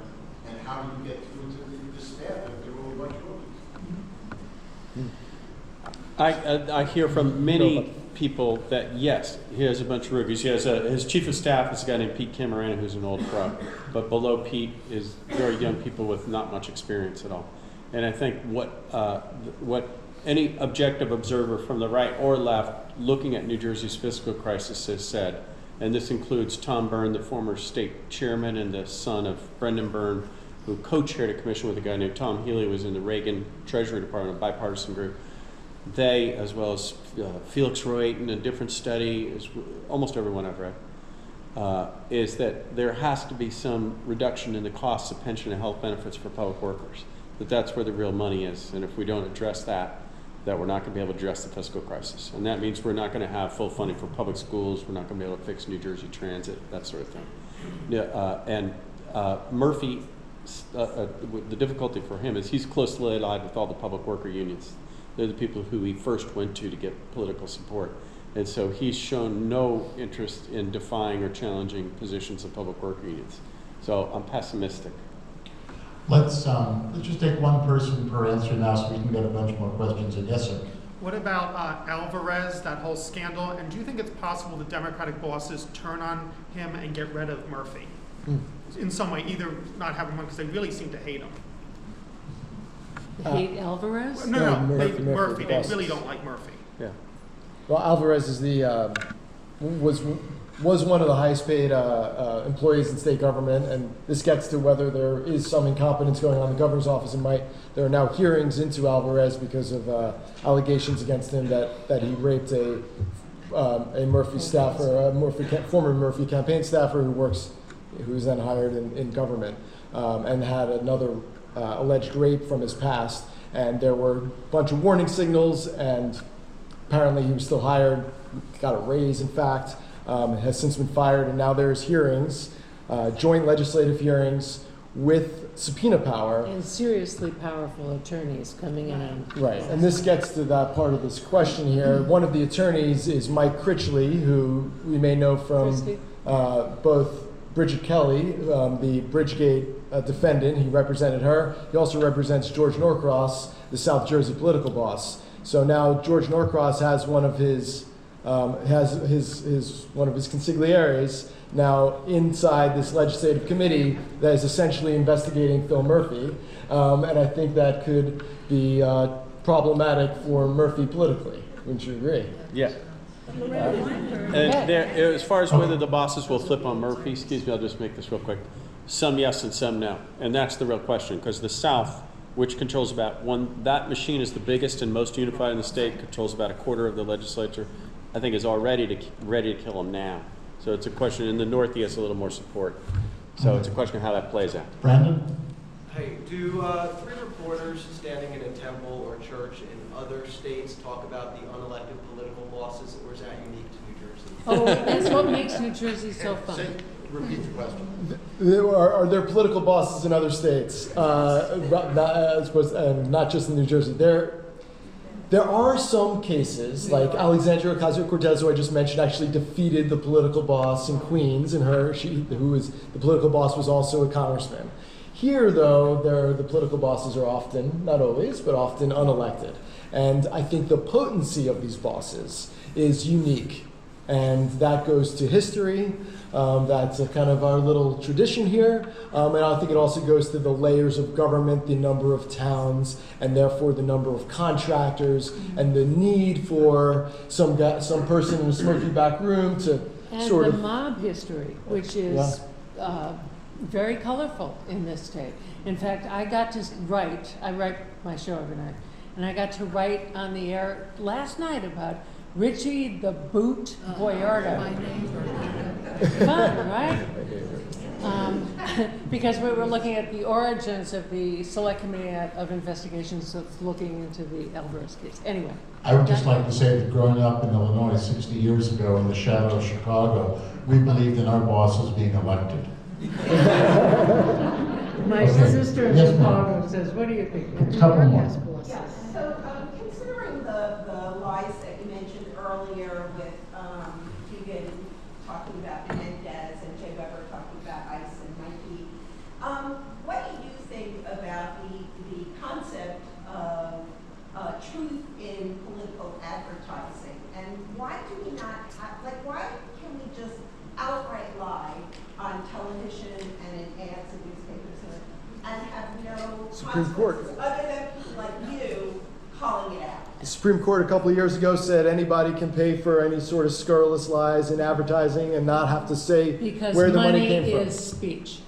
and how do you get through to the staff if they're all a bunch of rookies? I hear from many people that, yes, he has a bunch of rookies. He has his chief of staff is a guy named Pete Camarena, who's an old pro. But below Pete is very young people with not much experience at all. And I think what any objective observer from the right or left looking at New Jersey's fiscal crisis has said, and this includes Tom Byrne, the former state chairman and the son of Brendan Byrne, who co-chaired a commission with a guy named Tom Healy, who was in the Reagan Treasury Department, a bipartisan group. They, as well as Felix Roy in a different study, is almost everyone I've read, is that there has to be some reduction in the costs of pension and health benefits for public workers. That's where the real money is, and if we don't address that we're not going to be able to address the fiscal crisis. And that means we're not going to have full funding for public schools, we're not going to be able to fix New Jersey transit, that sort of thing. Murphy, the difficulty for him is he's closely allied with all the public worker unions. They're the people who he first went to get political support. And so he's shown no interest in defying or challenging positions of public worker unions. So I'm pessimistic. Let's just take one person per answer now so we can get a bunch more questions in. Yes, sir. What about Alvarez, that whole scandal? And do you think it's possible the Democratic bosses turn on him and get rid of Murphy? In some way, either not have him on because they really seem to hate him. Hate Alvarez? No, Murphy. They really don't like Murphy. Yeah. Well, Alvarez is the was one of the highest paid employees in state government, and this gets to whether there is some incompetence going on in the governor's office. And there are now hearings into Alvarez because of allegations against him that he raped a Murphy staffer, former Murphy campaign staffer who was then hired in government, and had another alleged rape from his past. And there were a bunch of warning signals, and apparently he was still hired, got a raise, in fact. Has since been fired, and now there's hearings, joint legislative hearings with subpoena power. And seriously powerful attorneys coming in. Right, and this gets to that part of this question here. One of the attorneys is Mike Critchley, who we may know from both Bridget Kelly, the Bridgegate defendant. He represented her. He also represents George Norcross, the South Jersey political boss. So now George Norcross has one of his one of his consigliaries now inside this legislative committee that is essentially investigating Phil Murphy, and I think that could be problematic for Murphy politically. Wouldn't you agree? Yeah. And as far as whether the bosses will flip on Murphy, excuse me, I'll just make this real quick. Some yes and some no, and that's the real question, because the South, which controls that machine is the biggest and most unified in the state, controls about a quarter of the legislature, I think is ready to kill him now. So it's a question. In the North, he has a little more support. So it's a question of how that plays out. Brandon? Hey, do 3 reporters standing in a temple or church in other states talk about the unelected political bosses, or is that unique to New Jersey? Oh, that's what makes New Jersey so fun. Repeat the question. Are there political bosses in other states? Not just in New Jersey. There are some cases, like Alexandria Ocasio-Cortez, who I just mentioned, actually defeated the political boss in Queens, and the political boss was also a congressman. Here, though, the political bosses are often, not always, but often unelected. And I think the potency of these bosses is unique. And that goes to history. That's a kind of our little tradition here. And I think it also goes to the layers of government, the number of towns, and therefore the number of contractors, and the need for some person in a smoky back room to sort of... And the mob history, which is very colorful in this state. In fact, I write my show every night, and I got to write on the air last night about Richie the Boot Boyardo. My neighbor. Fun, right? Because we were looking at the origins of the Select Committee of Investigations that's looking into the Alvarez case. Anyway. I would just like to say that growing up in Illinois 60 years ago in the shadow of Chicago, we believed in our bosses being elected. My sister in Chicago says, what do you think? A couple more. Yes, so considering the lies that you mentioned earlier with Keegan talking about Menendez and Jay Weber talking about ICE and Nike, what do you think about the concept of truth in political advertising? And why do we not, why can we just outright lie on television and in ads and newspapers and have no Supreme Court other than people like you calling it out? The Supreme Court a couple of years ago said anybody can pay for any sort of scurrilous lies in advertising and not have to say where the money came from. Because money is speech.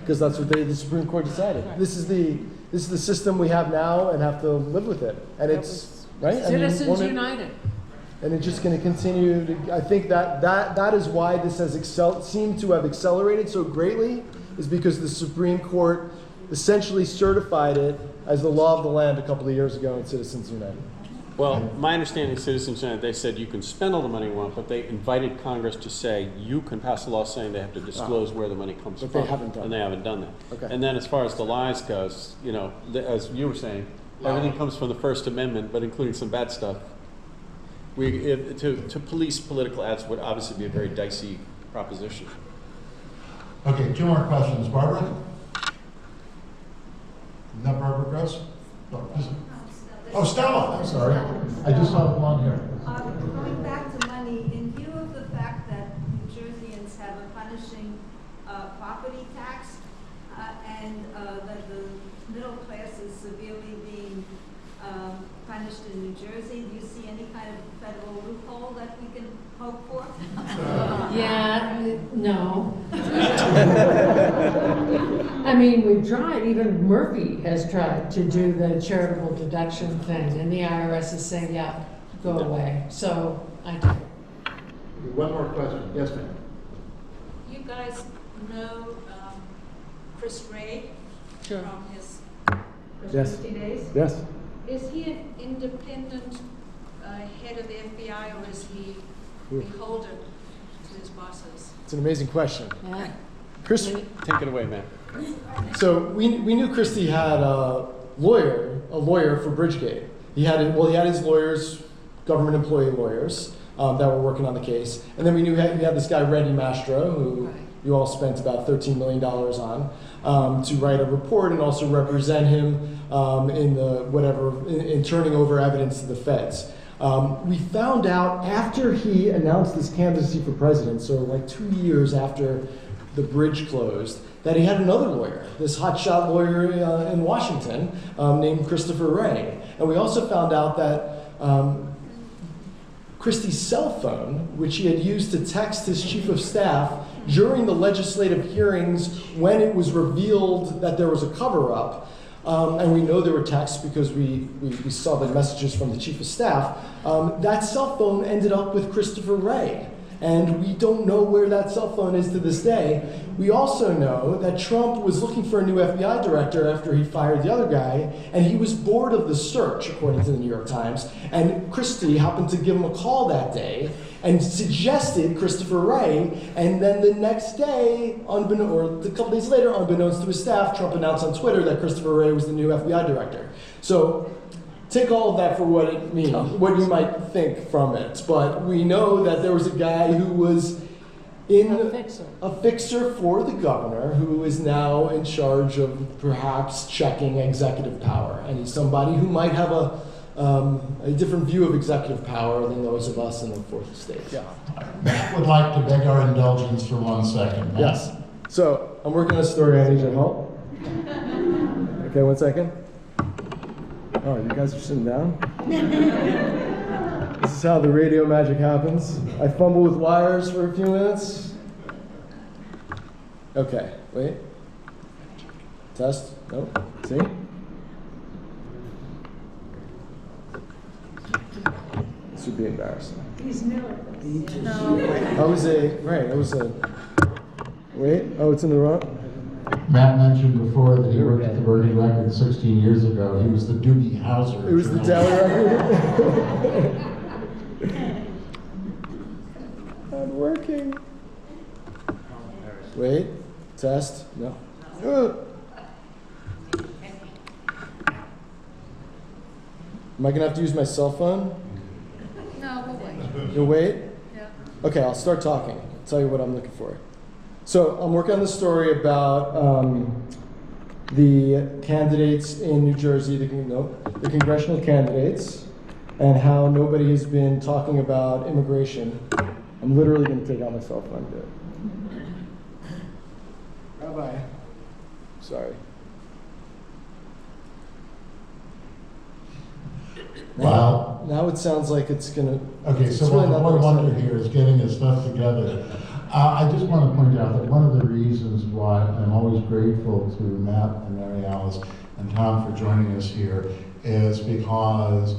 because that's what the Supreme Court decided. This is the system we have now and have to live with it. And it's, right? Citizens United. And it's just going to continue to, I think that is why this has seemed to have accelerated so greatly, is because the Supreme Court essentially certified it as the law of the land a couple of years ago in Citizens United. Well, my understanding of Citizens United, they said you can spend all the money you want, but they invited Congress to say you can pass a law saying they have to disclose where the money comes from. But they haven't done And they haven't done that. Okay. And then as far as the lies goes, you know, as you were saying, everything comes from the First Amendment, but including some bad stuff. To police political ads would obviously be a very dicey proposition. Okay, 2 more questions. Barbara? Isn't that Barbara Gross? Oh, Stella, I'm sorry. I just saw the blonde hair. Going back to money, in view of the fact that New Jerseyans have a punishing property tax and that the middle class is severely being punished in New Jersey, do you see any kind of federal loophole that we can hope for? Yeah, no. I mean, we've tried, even Murphy has tried to do the charitable deduction thing, and the IRS is saying, yeah, go away. So I do. One more question. Yes, ma'am. You guys know Chris Wray from his Yes. 50 days? Yes. Is he an independent head of the FBI, or is he beholden to his bosses? It's an amazing question. Yeah. Chris, take it away, man. So we knew Christie had a lawyer for Bridgegate. He had his lawyers, government employee lawyers that were working on the case, and then we knew we had this guy Randy Mastro, who you all spent about $13 million on to write a report and also represent him in turning over evidence to the feds. We found out after he announced his candidacy for president, so like 2 years after the bridge closed, that he had another lawyer, this hotshot lawyer in Washington named Christopher Wray. And we also found out that Christie's cell phone, which he had used to text his chief of staff during the legislative hearings when it was revealed that there was a cover-up, and we know there were texts because we saw the messages from the chief of staff, that cell phone ended up with Christopher Wray. And we don't know where that cell phone is to this day. We also know that Trump was looking for a new FBI director after he fired the other guy, and he was bored of the search, according to the New York Times. And Christie happened to give him a call that day and suggested Christopher Wray. And then the next day, or a couple days later, unbeknownst to his staff, Trump announced on Twitter that Christopher Wray was the new FBI director. So take all of that for what it means, what you might think from it. But we know that there was a guy who was a fixer for the governor who is now in charge of perhaps checking executive power. And he's somebody who might have a different view of executive power than those of us in the fourth estate. Yeah. Matt would like to beg our indulgence for 1 second. Matt? Yes. So I'm working on a story. I need your help. Okay, 1 second. Oh, you guys are sitting down? This is how the radio magic happens. I fumble with wires for a few minutes. Okay, wait. Test. Nope. See? This would be embarrassing. He's new at this. No. That was a, wait, oh, it's in the wrong. Matt mentioned before that he worked at the Bernie Record 16 years ago. He was the Doogie Howser. It was the Daily Record. Not working. Wait, test, no. Am I gonna have to use my cell phone? No, we'll wait. You'll wait? Yeah. Okay, I'll start talking. I'll tell you what I'm looking for. So I'm working on the story about the candidates in New Jersey, the congressional candidates, and how nobody has been talking about immigration. I'm literally going to take out my cell phone to do it. Rabbi. Sorry. Wow. Now it sounds like it's going to... Okay, so what I wonder here is getting his stuff together. I just want to point out that one of the reasons why I'm always grateful to Matt and Mary Alice and Tom for joining us here is because,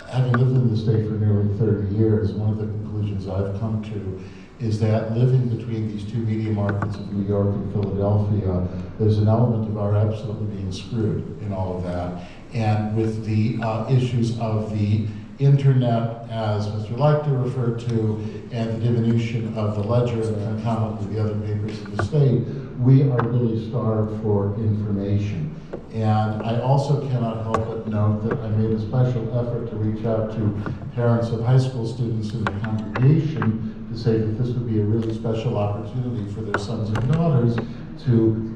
having lived in the state for nearly 30 years, one of the conclusions I've come to is that living between these two media markets of New York and Philadelphia, there's an element of our absolutely being screwed in all of that. And with the issues of the internet, as Mr. Lecter referred to, and the diminution of the Ledger and concomitantly the other papers of the state, we are really starved for information. And I also cannot help but note that I made a special effort to reach out to parents of high school students in the congregation to say that this would be a really special opportunity for their sons and daughters to,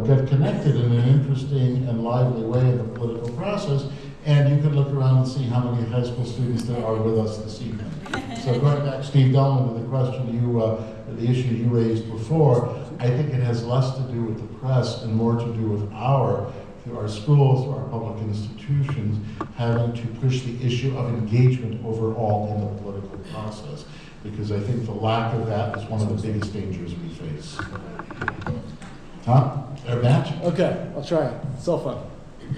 get connected in an interesting and lively way in the political process. And you could look around and see how many high school students there are with us this evening. So going back, Steve Delman, to the question the issue you raised before, I think it has less to do with the press and more to do with through our schools, through our public institutions, having to push the issue of engagement overall in the political process. Because I think the lack of that is one of the biggest dangers we face. Tom, our match? Okay, I'll try it. Cell phone.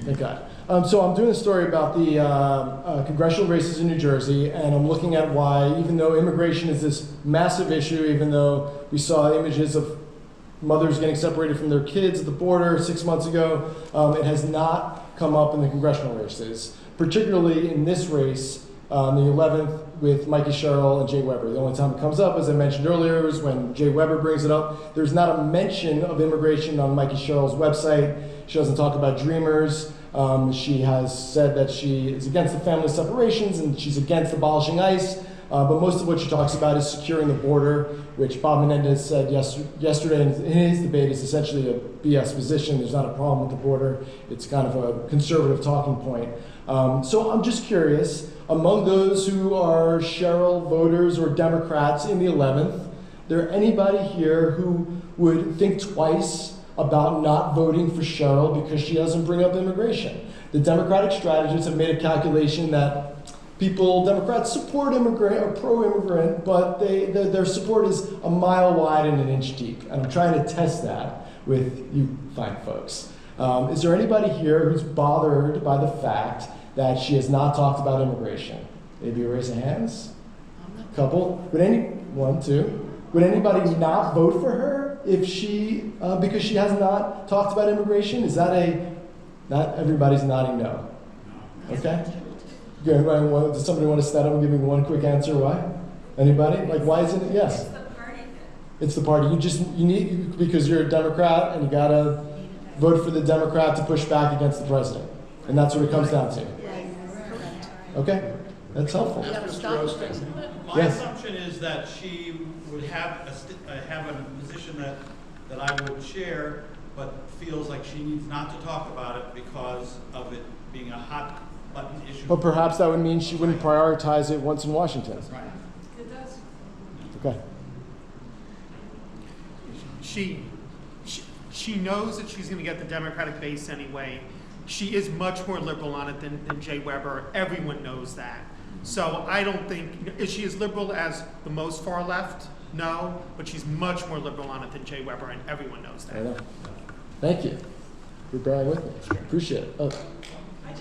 Thank God. So I'm doing a story about the congressional races in New Jersey, and I'm looking at why, even though immigration is this massive issue, even though we saw images of mothers getting separated from their kids at the border 6 months ago, it has not come up in the congressional races, particularly in this race, the 11th, with Mikey Sherrill and Jay Weber. The only time it comes up, as I mentioned earlier, is when Jay Weber brings it up. There's not a mention of immigration on Mikey Sherrill's website. She doesn't talk about Dreamers. She has said that she is against the family separations and she's against abolishing ICE. But most of what she talks about is securing the border, which Bob Menendez said yesterday in his debate is essentially a BS position. There's not a problem with the border. It's kind of a conservative talking point. So I'm just curious, among those who are Sherrill voters or Democrats in the 11th, there anybody here who would think twice about not voting for Sherrill because she doesn't bring up immigration? The Democratic strategists have made a calculation that Democrats support immigrant or pro-immigrant, but their support is a mile wide and an inch deep. And I'm trying to test that with you fine folks. Is there anybody here who's bothered by the fact that she has not talked about immigration? Maybe raise your hands. Couple. One, two. Would anybody not vote for her if she, because she has not talked about immigration? Is that not everybody's nodding no? Okay. Does somebody want to stand up and give me one quick answer why? Anybody? Like, why isn't it? Yes. It's the party. It's the party. You need, because you're a Democrat and you gotta vote for the Democrat to push back against the president. And that's what it comes down to. Okay? That's helpful. My assumption is that she would have a position that I would share, but feels like she needs not to talk about it because of it being a hot button issue. But perhaps that would mean she wouldn't prioritize it once in Washington. Right. It does. Okay. She knows that she's going to get the Democratic base anyway. She is much more liberal on it than Jay Weber. Everyone knows that. So I don't think, is she as liberal as the most far left? No, but she's much more liberal on it than Jay Weber, and everyone knows that. I know. Thank you for bearing with me. Appreciate it. Oh.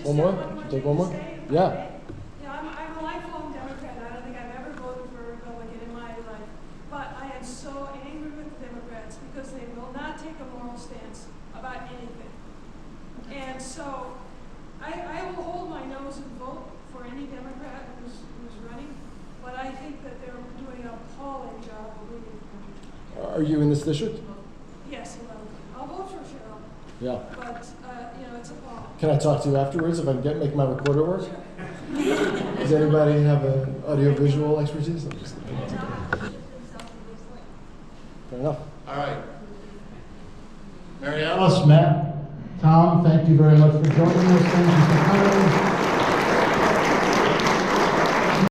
One more? Take one more? Yeah. Yeah, I'm a lifelong Democrat. I don't think I've ever voted for a Republican in my life. But I am so angry with the Democrats because they will not take a moral stance about anything. And so I will hold my nose and vote for any Democrat who's running. But I think that they're doing an appalling job of leading the country. Are you in this district? Yes, I'll vote for Cheryl. Yeah. But, it's appalling. Can I talk to you afterwards if I can make my recorder work? Does anybody have an audio-visual expertise? Fair enough. All right. Mary Alice, Matt, Tom, thank you very much for joining us. Thank you for coming.